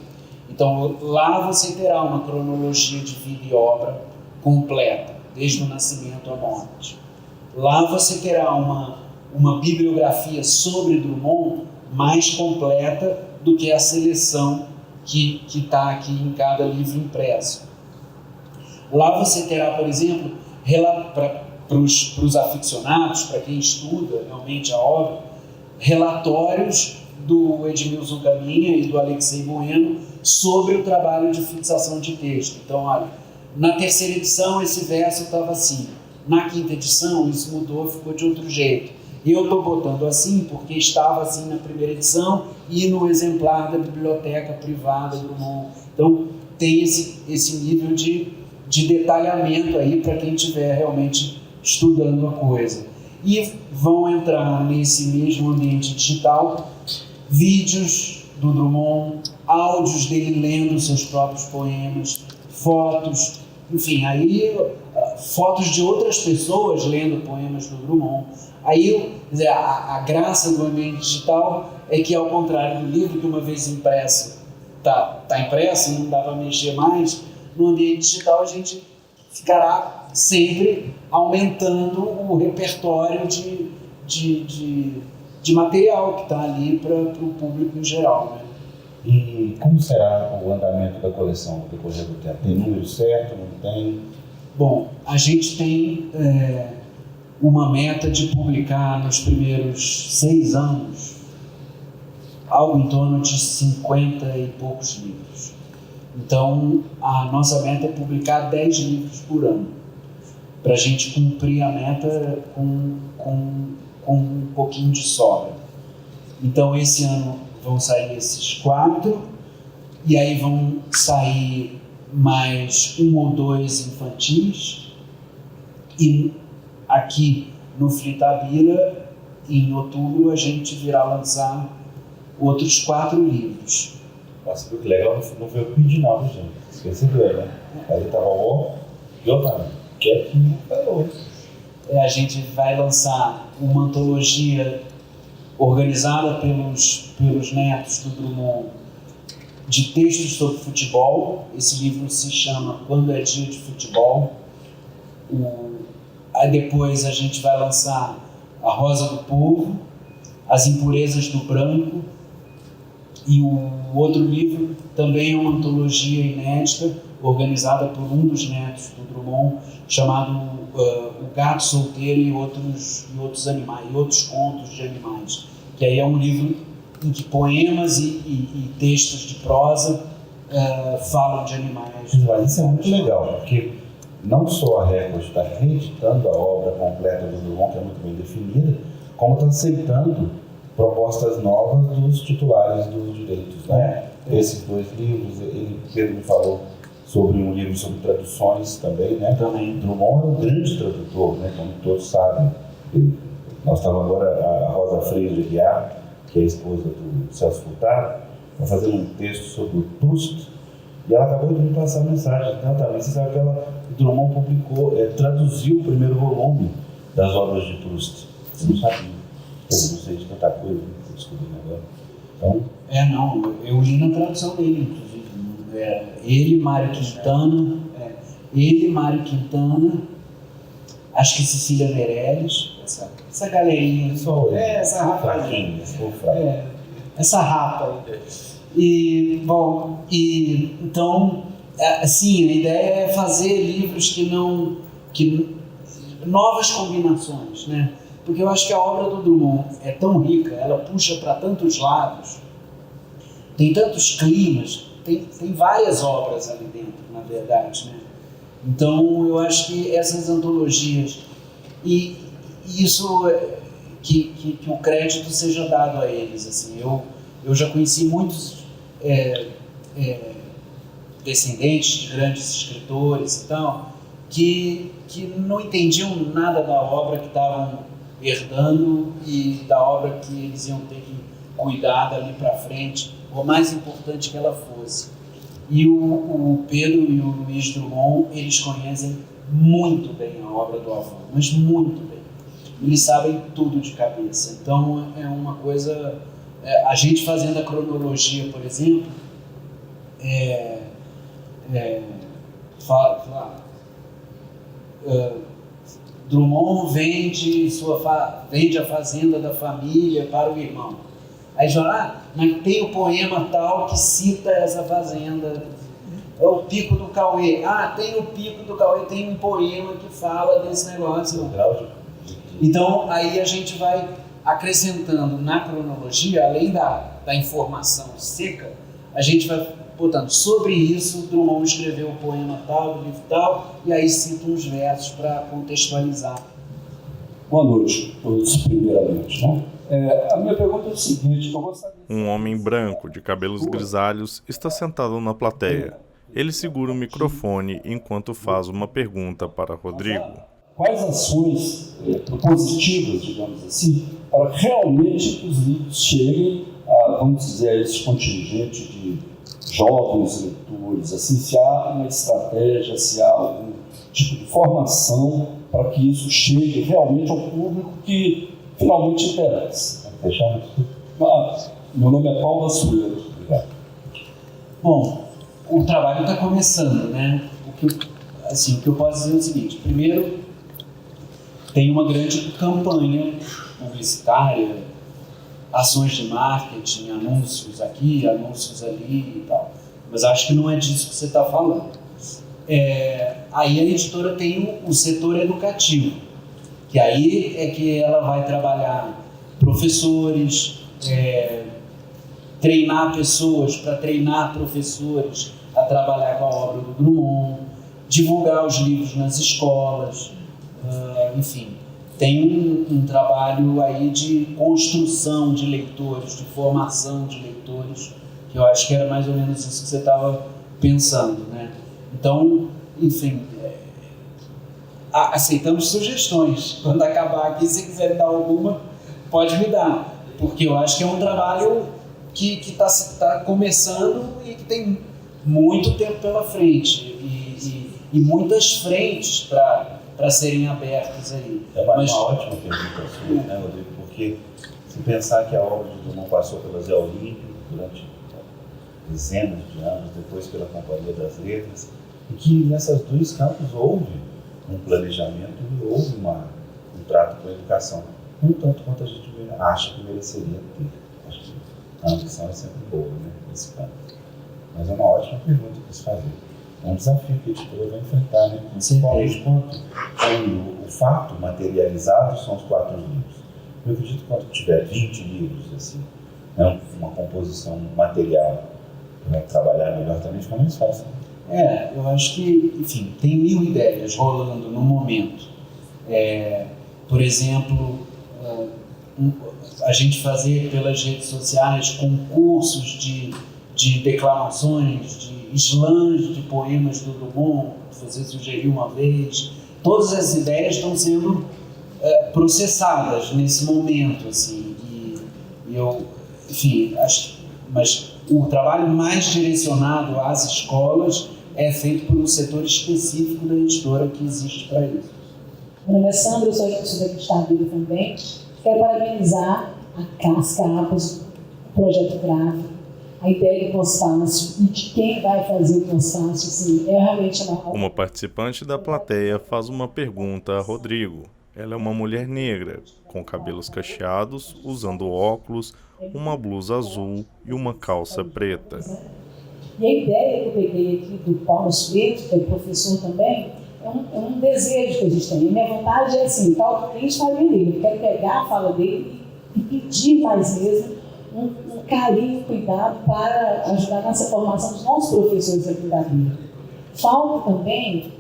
Então lá você terá uma cronologia de vida e obra completa, desde o nascimento à morte. Lá você terá uma bibliografia sobre Drummond mais completa do que a seleção que está aqui em cada livro impresso. Lá você terá, por exemplo, para os aficionados, para quem estuda realmente a obra, relatórios do Edmilson Caminha e do Alexei Bueno sobre o trabalho de fixação de texto. Então, olha, na 3ª edição esse verso estava assim, na 5ª edição isso mudou, ficou de outro jeito. Eu estou botando assim porque estava assim na 1ª edição e no exemplar da biblioteca privada do Drummond. Então, tem esse nível de detalhamento aí para quem estiver realmente estudando a coisa. E vão entrar nesse mesmo ambiente digital vídeos do Drummond, áudios dele lendo seus próprios poemas, fotos, enfim, aí fotos de outras pessoas lendo poemas do Drummond. Aí, a graça do ambiente digital é que, ao contrário do livro, que uma vez impresso, está impresso, não dá para mexer mais, no ambiente digital a gente ficará sempre aumentando o repertório de material que está ali para o público em geral, né? E como será o andamento da coleção no decorrer do tempo? Tem número certo, não tem? Bom, a gente tem uma meta de publicar nos primeiros 6 anos algo em torno de 50 e poucos livros. Então, a nossa meta é publicar 10 livros por ano, para a gente cumprir a meta com um pouquinho de sobra. Então, esse ano vão sair esses 4, e aí vão sair mais 1 ou 2 infantis, e aqui no Fritabira, em outubro, a gente virá lançar outros 4 livros. Nossa, que legal, não foi o que pedi não, gente. Percebeu, né? Aí ele tava e eu tava quietinho, falou. A gente vai lançar uma antologia organizada pelos netos do Drummond de textos sobre futebol. Esse livro se chama Quando é Dia de Futebol. Aí depois a gente vai lançar A Rosa do Povo, As Impurezas do Branco, e o outro livro também é uma antologia inédita, organizada por um dos netos do Drummond, chamado O Gato Solteiro e outros animais, e outros contos de animais, que aí é um livro em que poemas e textos de prosa falam de animais. Mas isso é muito legal, porque não só a Record está reeditando a obra completa do Drummond, que é muito bem definida, como está aceitando propostas novas dos titulares dos direitos, né? Esses 2 livros, Pedro me falou sobre um livro sobre traduções também, né? Também. Drummond é um grande tradutor, né? Como todos sabem. Nós estávamos agora, a Rosa Freire de Aguiar, que é a esposa do Celso Furtado, está fazendo um texto sobre o Proust, e ela acabou de me passar a mensagem. Então, também você sabe que o Drummond publicou, traduziu o primeiro volume das obras de Proust. Eu não sabia. Eu não sei de tanta coisa, estou descobrindo agora. Então... não, eu li na tradução dele, inclusive. Ele, Mário Quintana, acho que Cecília Meirelles, essa galerinha, essa rapazinha. Essa rapa. E, bom, então, assim, a ideia é fazer livros novas combinações, né? Porque eu acho que a obra do Drummond é tão rica, ela puxa para tantos lados, tem tantos climas, tem várias obras ali dentro, na verdade, né? Então, eu acho que essas antologias, e isso, que o crédito seja dado a eles, assim, eu já conheci muitos descendentes de grandes escritores e tal, que não entendiam nada da obra que estavam herdando e da obra que eles iam ter que cuidar dali para frente, o mais importante que ela fosse. E o Pedro e o Luiz Drummond, eles conhecem muito bem a obra do avô, mas muito bem. Eles sabem tudo de cabeça. Então é uma coisa... a gente fazendo a cronologia, por exemplo, Drummond vende a fazenda da família para o irmão. Aí fala, mas tem o poema tal que cita essa fazenda, é o Pico do Cauê. Tem o Pico do Cauê, tem um poema que fala desse negócio. Então, aí a gente vai acrescentando na cronologia, além da informação seca, a gente vai botando sobre isso. Drummond escreveu o poema tal, do livro tal, e aí cita uns versos para contextualizar. Boa noite a todos, primeiramente, né? A minha pergunta é o seguinte, eu gostaria... Um homem branco, de cabelos grisalhos, está sentado na plateia. Ele segura o microfone enquanto faz uma pergunta para Rodrigo. Quais ações propositivas, digamos assim, para realmente que os livros cheguem a, vamos dizer, a esse contingente de jovens leitores, assim, se há uma estratégia, se há algum tipo de formação para que isso chegue realmente ao público que finalmente interessa. Fechamos? Meu nome é Paulo Açueiro. Bom, o trabalho está começando, né? O que eu posso dizer é o seguinte: primeiro, tem uma grande campanha publicitária, ações de marketing, anúncios aqui, anúncios ali e tal. Mas acho que não é disso que você está falando. Aí a editora tem o setor educativo, que aí é que ela vai trabalhar professores, treinar pessoas para treinar professores a trabalhar com a obra do Drummond, divulgar os livros nas escolas, enfim. Tem um trabalho aí de construção de leitores, de formação de leitores, que eu acho que era mais ou menos isso que você estava pensando, né? Então, enfim, aceitamos sugestões. Quando acabar aqui, se quiser dar alguma, pode me dar, porque eu acho que é um trabalho que está começando e que tem muito tempo pela frente e muitas frentes para serem abertas aí. É uma ótima pergunta sua, né, Rodrigo? Porque se pensar que a obra de Drummond passou pela Zé Olímpio durante dezenas de anos, depois pela Companhia das Letras, e que nessas dois campos houve um planejamento e houve um trato com a educação, um tanto quanto a gente acha que mereceria ter. Acho que a ambição é sempre boa, né, nesse campo. Mas é uma ótima pergunta para se fazer. É um desafio que a editora vai enfrentar, né? Principalmente quando o fato materializado são os 4 livros. Eu acredito que quando tiver 20 livros, assim, né, uma composição material para trabalhar melhor também fica mais fácil. Eu acho que, enfim, tem 1000 ideias rolando no momento. Por exemplo, a gente fazer pelas redes sociais concursos de declamações, de slams de poemas do Drummond, que você sugeriu uma vez. Todas as ideias estão sendo processadas nesse momento, assim, e eu, enfim, acho, mas o trabalho mais direcionado às escolas é feito por um setor específico da editora que existe para isso. Meu nome é Sandra, eu sou estudante de Tabira também. Quero parabenizar as capas, o projeto gráfico, a ideia do pós-fácil e de quem vai fazer o pós-fácil, assim, é realmente Uma participante da plateia faz uma pergunta a Rodrigo. Ela é uma mulher negra, com cabelos cacheados, usando óculos, uma blusa azul e uma calça preta. E a ideia que eu peguei aqui do Paulo Sueto, que é professor também, é um desejo que a gente tem. A minha vontade é assim, tal que a gente faria dele. Eu quero pegar a fala dele e pedir mais mesmo um carinho, cuidado para ajudar nessa formação dos nossos professores aqui da vida. Falta também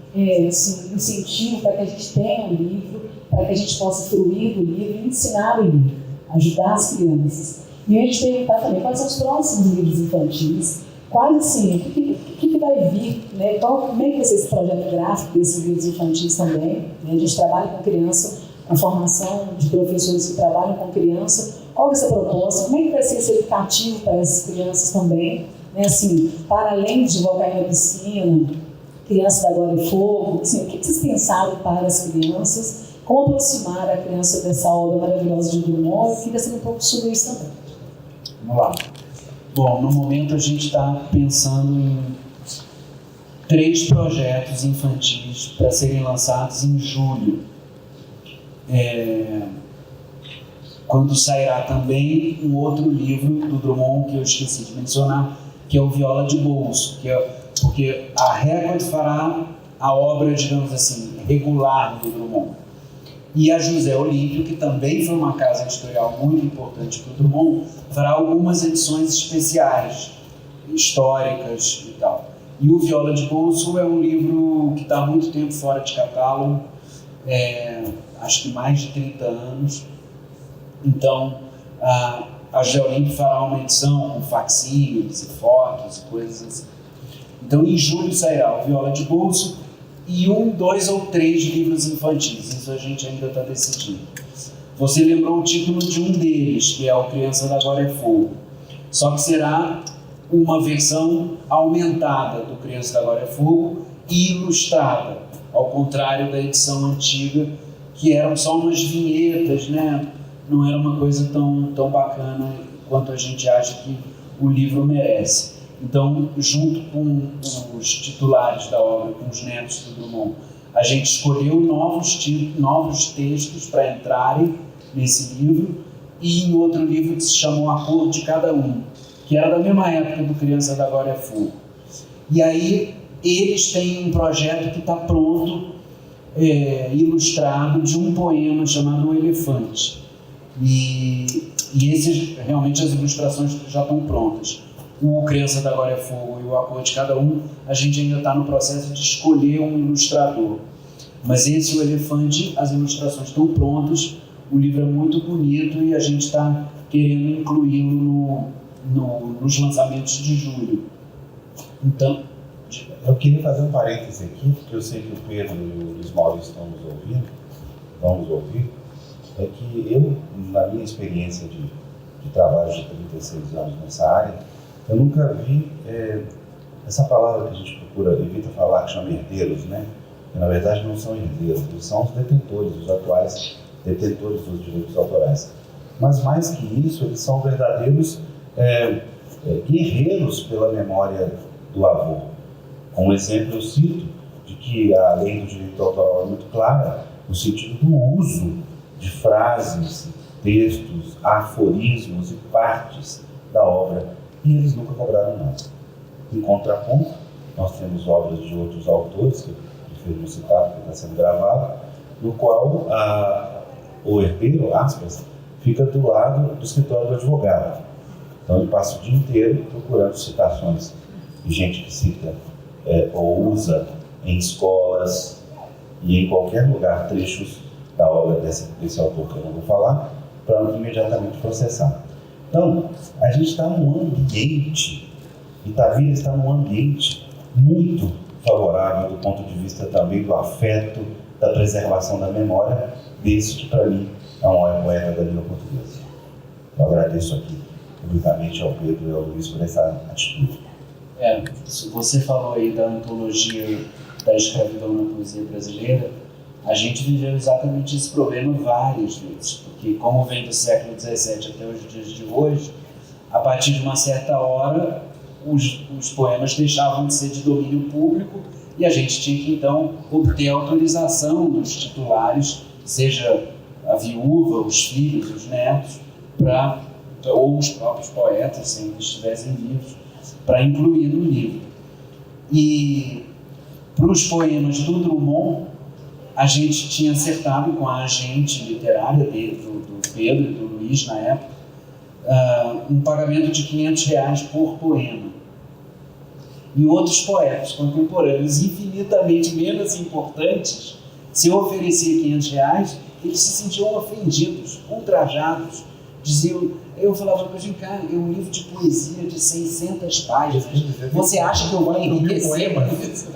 assim, incentivo para que a gente tenha um livro, para que a gente possa fruir do livro e ensinar o livro, ajudar as crianças. E a gente perguntar também quais são os próximos livros infantis, quais assim, o que vai vir, né? Como é que vai ser esse projeto gráfico desses livros infantis também. Né? A gente trabalha com criança, com formação de professores que trabalham com criança. Qual vai ser a proposta? Como é que vai ser esse educativo para essas crianças também? Né? Assim, para além de voltar na piscina, criança da Glória e Fogo, assim, o que vocês pensaram para as crianças? Como aproximar a criança dessa obra maravilhosa de Drummond? Eu queria saber um pouco sobre isso também. Vamos lá. Bom, no momento a gente está pensando em 3 projetos infantis para serem lançados em julho. Quando sairá também um outro livro do Drummond que eu esqueci de mencionar, que é o Viola de Bolso, porque a Record fará a obra, digamos assim, regular do Drummond. E a José Olímpio, que também foi uma casa editorial muito importante para o Drummond, fará algumas edições especiais, históricas e tal. E o Viola de Bolso é um livro que está há muito tempo fora de catálogo, acho que mais de 30 anos. Então, a José Olímpio fará uma edição com facsímiles e fotos e coisas assim. Então, em julho sairá o Viola de Bolso e 1, 2 ou 3 livros infantis. Isso a gente ainda está decidindo. Você lembrou o título de um deles, que é O Criança da Glória é Fogo. Só que será uma versão aumentada do Criança da Glória é Fogo e ilustrada, ao contrário da edição antiga, que eram só umas vinhetas, né? Não era uma coisa tão bacana quanto a gente acha que o livro merece. Então, junto com os titulares da obra, com os netos do Drummond, a gente escolheu novos textos para entrarem nesse livro e em outro livro que se chamou A Cor de Cada Um, que era da mesma época do Criança da Glória é Fogo. E aí, eles têm um projeto que está pronto, ilustrado, de um poema chamado O Elefante. E esses, realmente, as ilustrações já estão prontas. O Criança da Agora é Fogo e o A Cor de Cada Um, a gente ainda está no processo de escolher um ilustrador. Mas esse, O Elefante, as ilustrações estão prontas, o livro é muito bonito e a gente está querendo incluí-lo nos lançamentos de julho. Então, eu queria fazer um parêntese aqui, porque eu sei que o Pedro e o Luiz Maurício vão nos ouvir, é que eu, na minha experiência de trabalho de 36 anos nessa área, eu nunca vi essa palavra que a gente evita falar, que chama herdeiros, né? Que na verdade não são herdeiros, eles são os detentores, os atuais detentores dos direitos autorais. Mas mais que isso, eles são verdadeiros guerreiros pela memória do avô. Como exemplo, eu cito de que a lei do direito autoral é muito clara no sentido do uso de frases, textos, aforismos e partes da obra, e eles nunca cobraram nada. Em contraponto, nós temos obras de outros autores, que eu prefiro não citar porque está sendo gravado, no qual o herdeiro, aspas, fica do lado do escritório do advogado. Então ele passa o dia inteiro procurando citações de gente que cita ou usa em escolas e em qualquer lugar trechos da obra desse autor que eu não vou falar, para imediatamente processar. Então, a gente está num ambiente, Itabira está num ambiente muito favorável do ponto de vista também do afeto, da preservação da memória, desse que para mim é uma moeda da língua portuguesa. Eu agradeço aqui publicamente ao Pedro e ao Luiz por essa atitude. Você falou aí da antologia da escravidão na poesia brasileira. A gente viveu exatamente esse problema várias vezes, porque como vem do século XVII até os dias de hoje, a partir de uma certa hora, os poemas deixavam de ser de domínio público e a gente tinha que, então, obter autorização dos titulares, seja a viúva, os filhos, os netos, ou os próprios poetas, se eles estivessem vivos, para incluir no livro. E para os poemas do Drummond, a gente tinha acertado com a agente literária dele, do Pedro e do Luiz na época, um pagamento de R$500 por poema. E outros poetas contemporâneos infinitamente menos importantes, se eu oferecia R$500, eles se sentiam ofendidos, ultrajados, diziam. Eu falava para ele, cara, é um livro de poesia de 600 páginas. Você acha que eu vou enriquecer com isso?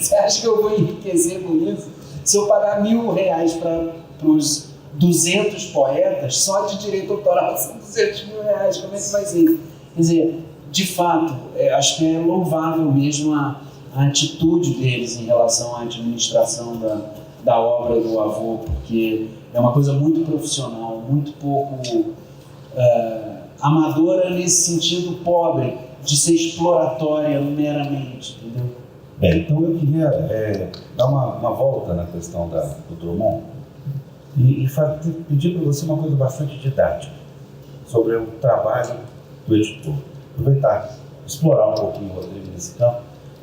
Você acha que eu vou enriquecer com isso? Se eu pagar R$1.000 para os 200 poetas, só de direito autoral são R$200 mil, como é que vai ser? Quer dizer, de fato, acho que é louvável mesmo a atitude deles em relação à administração da obra do avô, porque é uma coisa muito profissional, muito pouco amadora nesse sentido pobre, de ser exploratória meramente, entendeu? Bem, então eu queria dar uma volta na questão do Drummond e pedir para você uma coisa bastante didática sobre o trabalho do editor. Aproveitar, explorar um pouquinho o Rodrigo nesse campo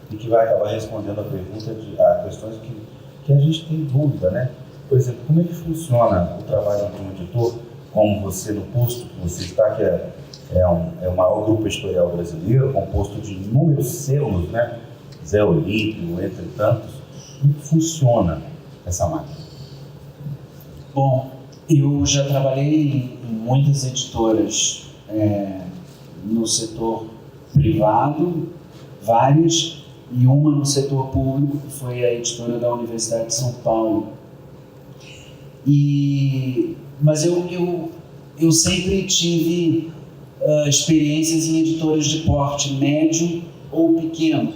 e que vai acabar respondendo a questões que a gente tem dúvida, né? Por exemplo, como é que funciona o trabalho de um editor, como você no posto que você está, que é o maior grupo editorial brasileiro, composto de inúmeros selos, né? Zé Olímpio, entre tantos. Como funciona essa máquina? Bom, eu já trabalhei em muitas editoras no setor privado, várias, e uma no setor público, que foi a editora da Universidade de São Paulo. Mas eu sempre tive experiências em editoras de porte médio ou pequeno.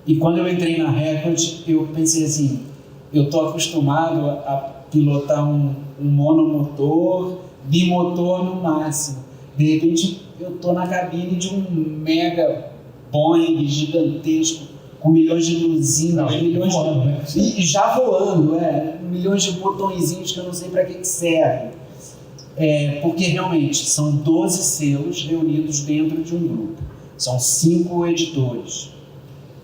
E quando eu entrei na Record, eu pensei assim, eu estou acostumado a pilotar um monomotor, bimotor no máximo. De repente, eu estou na cabine de um mega Boeing gigantesco, com milhões de luzinhas, e já voando, milhões de botõezinhos que eu não sei para que servem. Porque realmente são 12 selos reunidos dentro de um grupo. São 5 editores.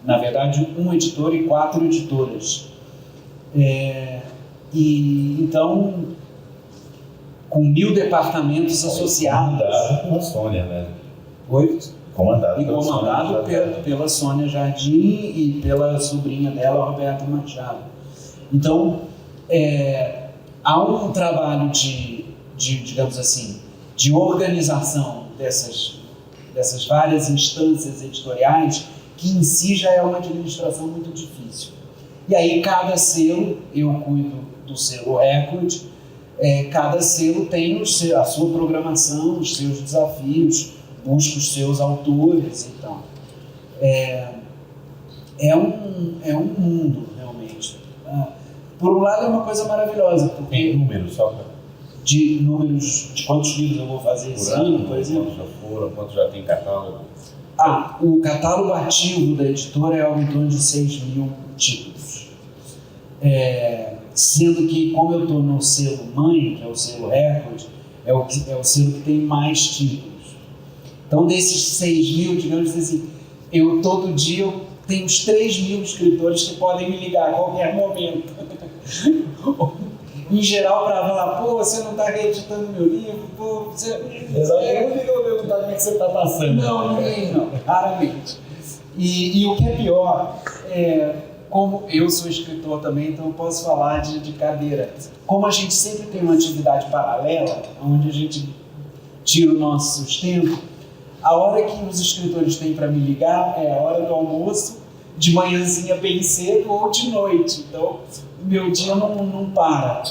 na verdade, um editor e 4 editoras. E então, com 1000 departamentos associados. Comandado pela Sônia, né? Comandado pela Sônia Jardim e pela sobrinha dela, Roberta Machado. Então, há um trabalho digamos assim, de organização dessas várias instâncias editoriais, que em si já é uma administração muito difícil. E aí cada selo, eu cuido do selo Record, cada selo tem a sua programação, os seus desafios, busca os seus autores e tal. É um mundo, realmente. Por um lado é uma coisa maravilhosa, porque... Tem números só para... De números, de quantos livros eu vou fazer esse ano, por exemplo? Quantos já foram, quantos já tem catálogo? O catálogo ativo da editora é algo em torno de 6.000 títulos. Sendo que, como eu estou no selo mãe, que é o selo Record, é o selo que tem mais títulos. Então, desses 6.000, digamos assim, todo dia eu tenho uns 3.000 escritores que podem me ligar a qualquer momento. Em geral, para falar, você não está reeditando meu livro, você... Exatamente, ninguém vai perguntar como é que você está passando. Não, raramente. E o que é pior, como eu sou escritor também, então eu posso falar de cadeira. Como a gente sempre tem uma atividade paralela, onde a gente tira o nosso sustento, a hora que os escritores têm para me ligar é a hora do almoço, de manhãzinha bem cedo ou de noite. Então, meu dia não para.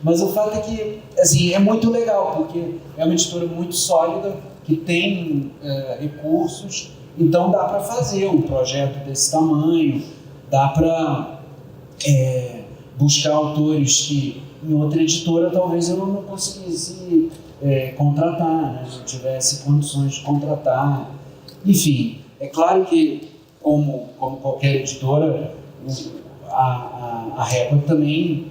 Mas o fato é que, assim, é muito legal, porque é uma editora muito sólida, que tem recursos, então dá para fazer um projeto desse tamanho, dá para buscar autores que em outra editora talvez eu não conseguisse contratar, né? Não tivesse condições de contratar. Enfim, é claro que, como qualquer editora, a Record também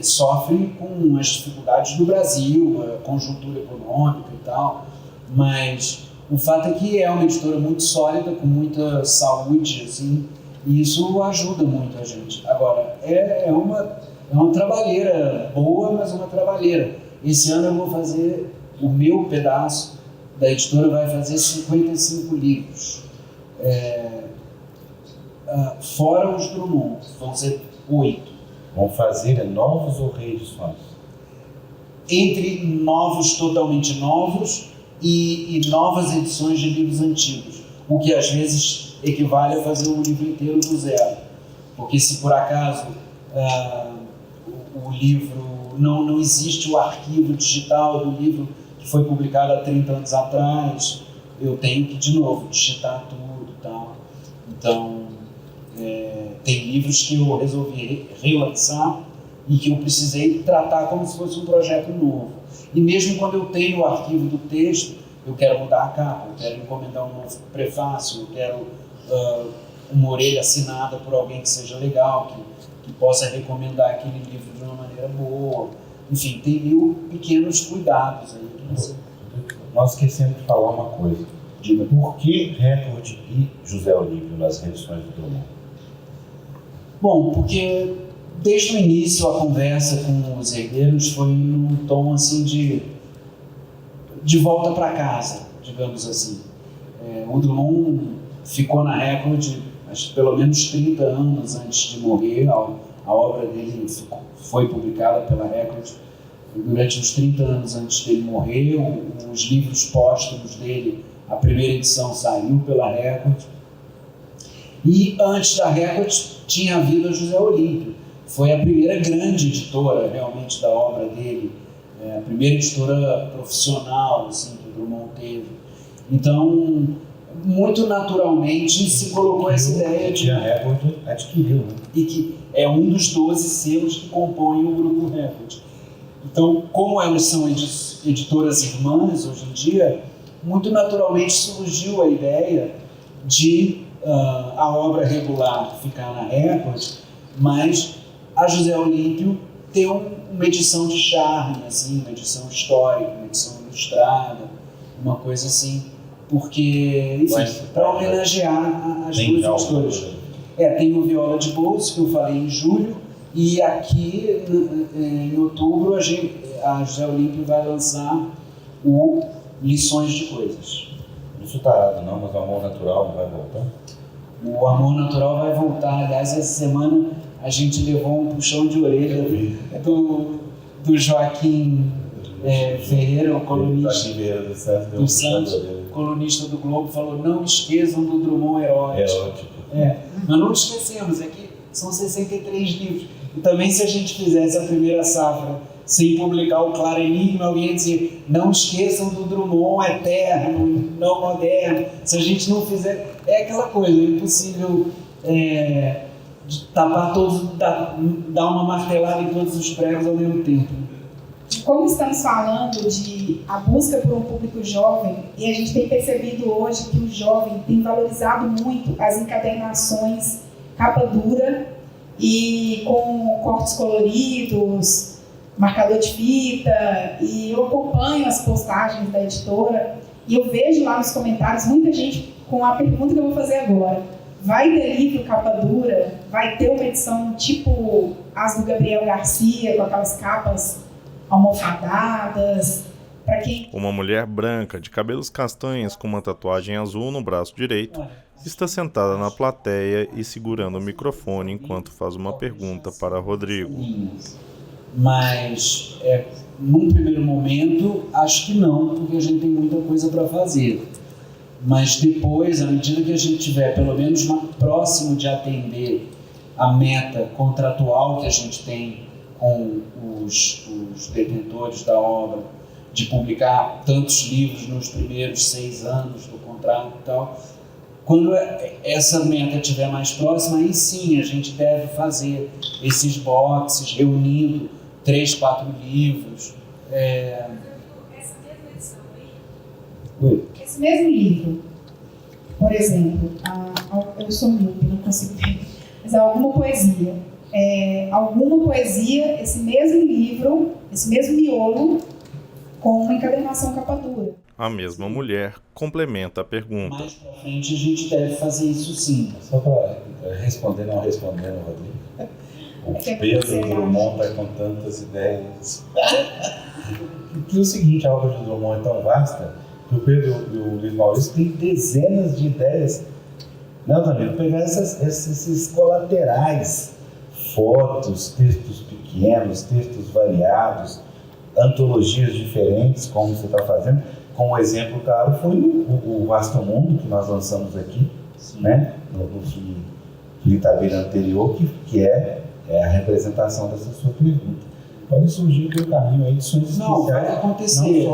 sofre com as dificuldades do Brasil, a conjuntura econômica e tal, mas o fato é que é uma editora muito sólida, com muita saúde, assim, e isso ajuda muito a gente. Agora, é uma trabalheira boa, mas uma trabalheira. Esse ano eu vou fazer, o meu pedaço da editora vai fazer 55 livros. Fora os Drummond, vão ser 8. Vão fazer novos ou reedições? Entre novos, totalmente novos, e novas edições de livros antigos, o que às vezes equivale a fazer um livro inteiro do zero. Porque se por acaso o livro não existe o arquivo digital do livro que foi publicado há 30 anos atrás, eu tenho que de novo digitar tudo e tal. Então, tem livros que eu resolvi relançar e que eu precisei tratar como se fosse um projeto novo. E mesmo quando eu tenho o arquivo do texto, eu quero mudar a capa, eu quero encomendar um novo prefácio, eu quero uma orelha assinada por alguém que seja legal, que possa recomendar aquele livro de uma maneira boa. Enfim, tem 1000 pequenos cuidados aí. Nós esquecemos de falar uma coisa. Diga, por que Record e José Olímpio nas reedições do Drummond? Bom, porque desde o início a conversa com os herdeiros foi num tom assim de volta para casa, digamos assim. O Drummond ficou na Record pelo menos 30 anos antes de morrer. A obra dele foi publicada pela Record durante os 30 anos antes dele morrer. Os livros póstumos dele, a primeira edição saiu pela Record. E antes da Record tinha havido a José Olímpio. Foi a primeira grande editora realmente da obra dele, a primeira editora profissional assim, que o Drummond teve. Então, muito naturalmente se colocou essa ideia de... a Record adquiriu, né? E que é um dos 12 selos que compõem o Grupo Record. Então, como elas são editoras irmãs hoje em dia, muito naturalmente surgiu a ideia de a obra regular ficar na Record, mas a José Olímpio ter uma edição de charme, assim, uma edição histórica, uma edição ilustrada, uma coisa assim, porque, enfim, para homenagear as duas editoras. Tem o Viola de Bolso, que eu falei em julho, e aqui em outubro a José Olímpio vai lançar o Lições de Coisas. Não sou tarado não, mas o Amor Natural não vai voltar? O Amor Natural vai voltar. Aliás, essa semana a gente levou um puxão de orelha do Joaquim Ferreira, o colunista do Santos, colunista do Globo, falou: não esqueçam do Drummond erótico. Nós não esquecemos, aqui são 63 livros. E também, se a gente fizesse a primeira safra sem publicar o Claro Enigma, alguém ia dizer: não esqueçam do Drummond eterno, não moderno. Se a gente não fizer, é aquela coisa, é impossível tapar todos, dar uma martelada em todos os pregos ao mesmo tempo. Como estamos falando de a busca por um público jovem, e a gente tem percebido hoje que o jovem tem valorizado muito as encadernações capa dura e com cortes coloridos, marcador de fita, e eu acompanho as postagens da editora e eu vejo lá nos comentários muita gente com a pergunta que eu vou fazer agora: vai ter livro capa dura? Vai ter uma edição tipo as do Gabriel Garcia, com aquelas capas almofadadas? Para quem... Uma mulher branca, de cabelos castanhos, com uma tatuagem azul no braço direito, está sentada na plateia e segurando o microfone enquanto faz uma pergunta para Rodrigo. Mas, num primeiro momento, acho que não, porque a gente tem muita coisa para fazer. Mas depois, à medida que a gente estiver pelo menos próximo de atender a meta contratual que a gente tem com os detentores da obra, de publicar tantos livros nos primeiros 6 anos do contrato e tal, quando essa meta estiver mais próxima, aí sim a gente deve fazer esses boxes, reunindo 3, 4 livros. Essa mesma edição aí? Esse mesmo livro, por exemplo, eu sou míope, não consigo ver, mas alguma poesia, esse mesmo livro, esse mesmo miolo, com uma encadernação capa dura. A mesma mulher complementa a pergunta. Mais pra frente a gente deve fazer isso sim. Só para responder, não respondendo, Rodrigo. O Pedro Drummond está com tantas ideias. Porque é o seguinte, a obra de Drummond é tão vasta que o Pedro e o Luiz Maurício têm dezenas de ideias. Não, também vou pegar esses colaterais, fotos, textos pequenos, textos variados, antologias diferentes, como você está fazendo. Como exemplo, claro, foi o Vasto Mundo, que nós lançamos aqui, né? No Filitabira anterior, que é a representação dessa sua pergunta. Pode surgir pelo caminho aí edições especiais. Não, vai acontecer.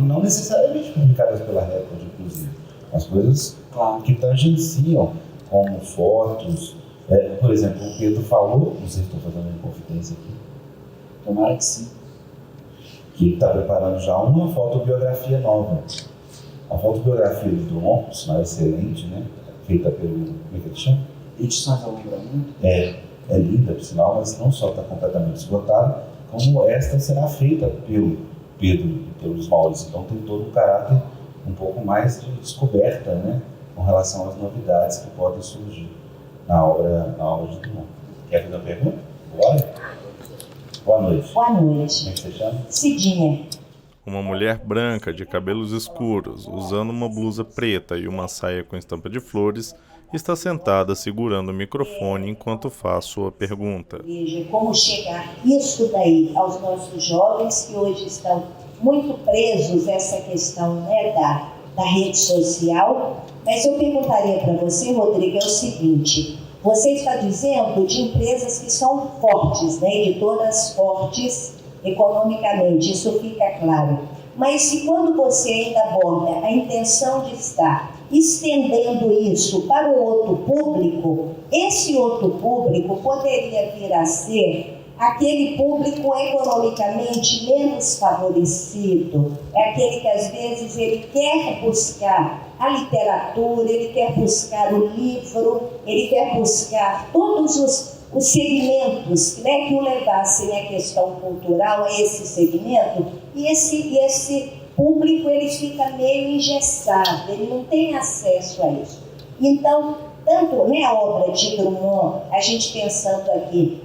Não necessariamente publicadas pela Record, inclusive. As coisas que tangenciam, como fotos. Por exemplo, o Pedro falou, não sei se estou fazendo uma confidência aqui. Tomara que sim. Que ele está preparando já uma fotobiografia nova. A fotobiografia do Drummond, por sinal excelente, né? Feita pelo... Como é que ele chama? Edições ao Lembramento. É linda, por sinal, mas não só está completamente esgotada, como esta será feita pelo Pedro e pelos Maurício. Então tem todo um caráter um pouco mais de descoberta, né? Com relação às novidades que podem surgir na obra de Drummond. Quer fazer uma pergunta? Bora? Boa noite. Boa noite. Como é que você chama? Cidinha. Uma mulher branca de cabelos escuros, usando uma blusa preta e uma saia com estampa de flores, está sentada segurando o microfone enquanto faz sua pergunta. Como chegar isso daí aos nossos jovens que hoje estão muito presos a essa questão, né, da rede social. Mas eu perguntaria para você, Rodrigo, é o seguinte: você está dizendo de empresas que são fortes, né, editoras fortes economicamente, isso fica claro. Mas se quando você ainda aborda a intenção de estar estendendo isso para um outro público, esse outro público poderia vir a ser aquele público economicamente menos favorecido, é aquele que às vezes ele quer buscar a literatura, ele quer buscar o livro, ele quer buscar todos os segmentos, né, que o levassem à questão cultural, a esse segmento, e esse público ele fica meio engessado, ele não tem acesso a isso. Então, tanto a obra de Drummond, a gente pensando aqui,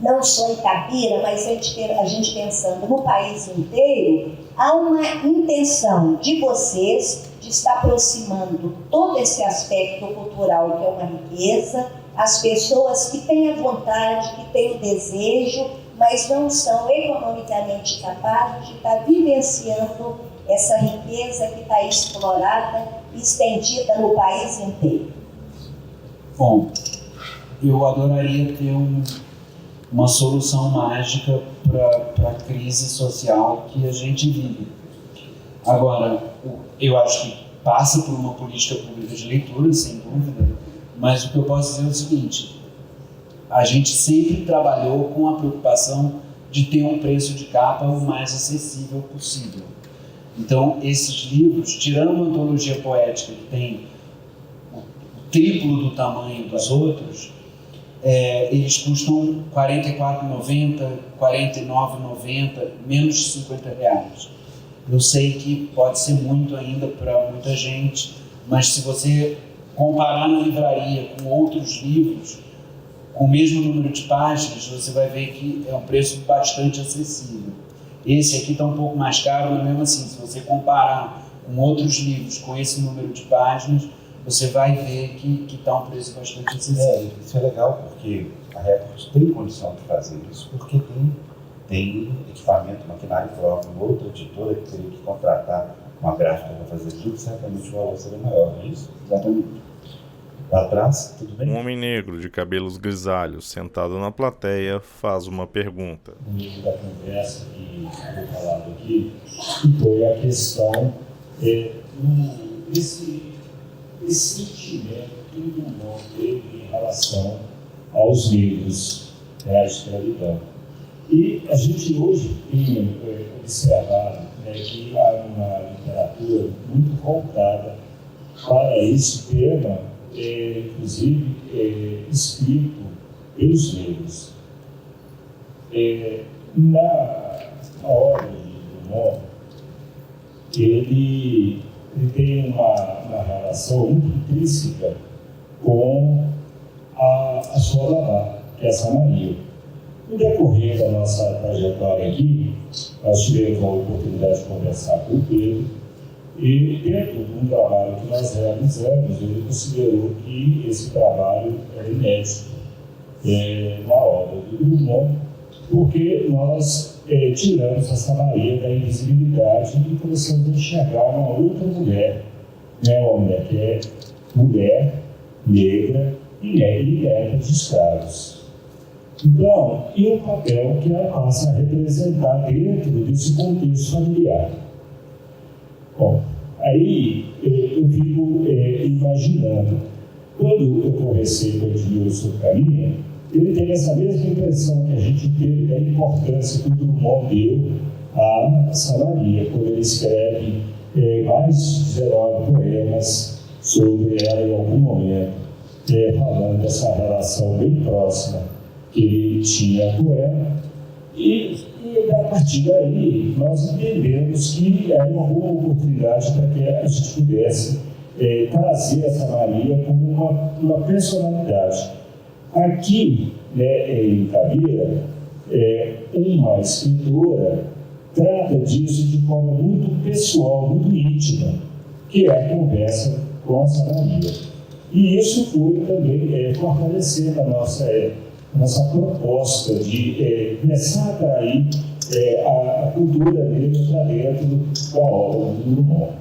não só em Itabira, mas a gente pensando no país inteiro, há uma intenção de vocês de estar aproximando todo esse aspecto cultural, que é uma riqueza, as pessoas que têm a vontade, que têm o desejo, mas não são economicamente capazes de estar vivenciando essa riqueza que está explorada e estendida no país inteiro. Bom, eu adoraria ter uma solução mágica para a crise social que a gente vive. Agora, eu acho que passa por uma política pública de leitura, sem dúvida, mas o que eu posso dizer é o seguinte: a gente sempre trabalhou com a preocupação de ter um preço de capa o mais acessível possível. Então, esses livros, tirando uma antologia poética que tem o triplo do tamanho dos outros, eles custam R$ 44,90, R$ 49,90, menos de R$50. Eu sei que pode ser muito ainda para muita gente, mas se você comparar na livraria com outros livros, com o mesmo número de páginas, você vai ver que é um preço bastante acessível. Esse aqui está um pouco mais caro, mas mesmo assim, se você comparar com outros livros com esse número de páginas, você vai ver que está um preço bastante acessível. Isso é legal, porque a Record tem condição de fazer isso, porque tem equipamento, maquinário próprio. Outra editora que teria que contratar uma gráfica para fazer tudo, certamente o valor seria maior, não é isso? Exatamente. Lá atrás, tudo bem? Um homem negro de cabelos grisalhos, sentado na plateia, faz uma pergunta. No meio da conversa que foi falado aqui, que foi a questão desse sentimento que o Drummond teve em relação aos negros, à escravidão. E a gente hoje tem observado que há uma literatura muito voltada para esse tema, inclusive escrito pelos negros. Na obra de Drummond, ele tem uma relação muito intrínseca com a sua babá, que é a Samaria. No decorrer da nossa trajetória aqui, nós tivemos a oportunidade de conversar com o Pedro, e dentro de um trabalho que nós realizamos, ele considerou que esse trabalho era inédito na obra do Drummond, porque nós tiramos a Samaria da invisibilidade e começamos a enxergar uma outra mulher, uma mulher que é mulher, negra e liberta de escravos. Então, e o papel que ela passa a representar dentro desse contexto familiar? Bom, aí eu fico imaginando, quando eu conversei com o Edmilson Caminha, ele teve essa mesma impressão que a gente teve da importância que o Drummond deu à Samaria, quando ele escreve mais de 19 poemas sobre ela em algum momento, falando dessa relação bem próxima que ele tinha com ela. E a partir daí, nós entendemos que era uma boa oportunidade para que a gente pudesse trazer essa Maria como uma personalidade. Aqui, em Itabira, uma escritora trata disso de forma muito pessoal, muito íntima, que é a conversa com essa Maria. E isso foi também fortalecendo a nossa proposta de começar a atrair a cultura negra para dentro da obra do Drummond.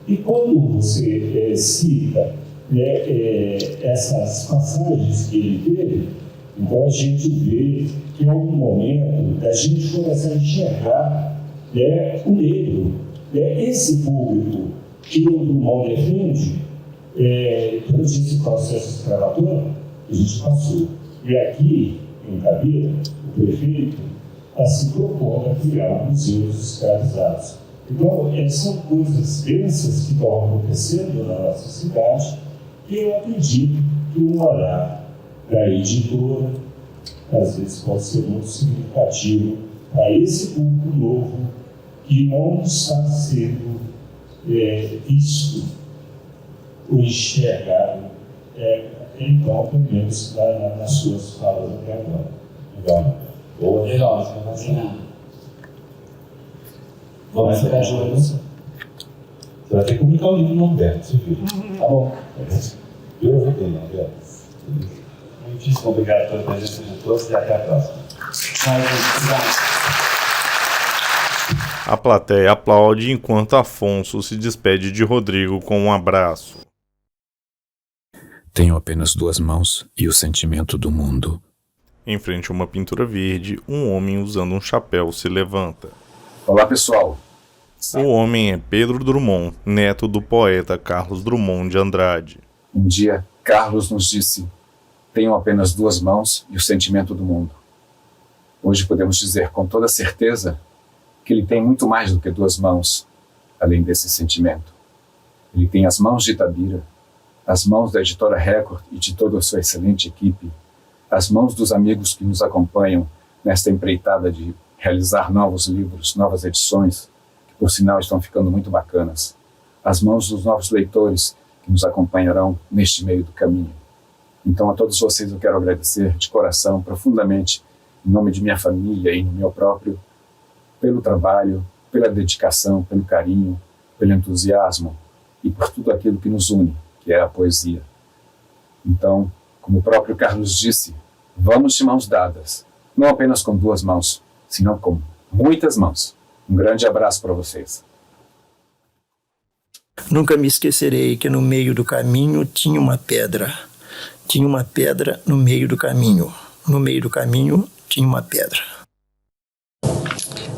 E quando você cita essas passagens que ele teve, então a gente vê que é um momento da gente começar a enxergar o negro, esse público que o Drummond defende, todo esse processo escravatório que a gente passou. E aqui, em Itabira, o prefeito está se propondo a criar museus escravizados. Então, são coisas densas que estão acontecendo na nossa cidade, e eu acredito que um olhar da editora, às vezes, pode ser muito significativo para esse público novo que não está sendo visto ou enxergado, então, pelo menos nas suas falas até agora. Legal? Boa. Legal, vacinado. Vamos ficar de olho. Você vai ter que publicar o livro no Humberto, você viu? Tá bom. Eu vou ter, não, viu? Muitíssimo obrigado pela presença de todos e até a próxima. A plateia aplaude enquanto Afonso se despede de Rodrigo com um abraço. Tenho apenas 2 mãos e o sentimento do mundo. Em frente a uma pintura verde, um homem usando um chapéu se levanta. Olá, pessoal. O homem é Pedro Drummond, neto do poeta Carlos Drummond de Andrade. Um dia, Carlos nos disse: tenho apenas 2 mãos e o sentimento do mundo. Hoje podemos dizer com toda certeza que ele tem muito mais do que 2 mãos, além desse sentimento. Ele tem as mãos de Itabira, as mãos da editora Record e de toda a sua excelente equipe, as mãos dos amigos que nos acompanham nesta empreitada de realizar novos livros, novas edições, que por sinal estão ficando muito bacanas, as mãos dos novos leitores que nos acompanharão neste meio do caminho. Então a todos vocês eu quero agradecer de coração, profundamente, em nome de minha família e no meu próprio, pelo trabalho, pela dedicação, pelo carinho, pelo entusiasmo e por tudo aquilo que nos une, que é a poesia. Então, como o próprio Carlos disse, vamos de mãos dadas, não apenas com 2 mãos, senão com muitas mãos. Um grande abraço para vocês. Nunca me esquecerei que no meio do caminho tinha uma pedra. Tinha uma pedra no meio do caminho. No meio do caminho tinha uma pedra.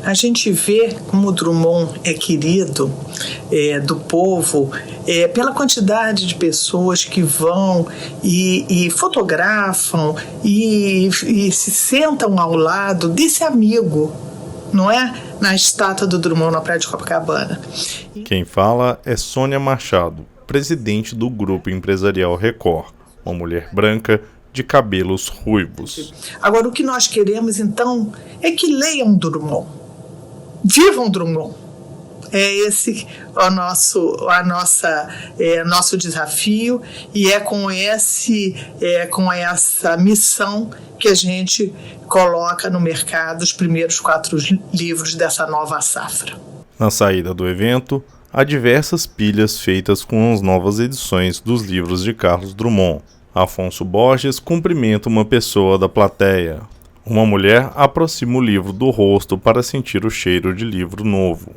A gente vê como o Drummond é querido do povo pela quantidade de pessoas que vão e fotografam e se sentam ao lado desse amigo, não é? Na estátua do Drummond na Praia de Copacabana. Quem fala é Sônia Machado, presidente do Grupo Empresarial Record, uma mulher branca de cabelos ruivos. Agora, o que nós queremos, então, é que leiam Drummond. Vivam Drummond. É esse nosso desafio e é com essa missão que a gente coloca no mercado os primeiros 4 livros dessa nova safra. Na saída do evento, há diversas pilhas feitas com as novas edições dos livros de Carlos Drummond. Afonso Borges cumprimenta uma pessoa da plateia. Uma mulher aproxima o livro do rosto para sentir o cheiro de livro novo.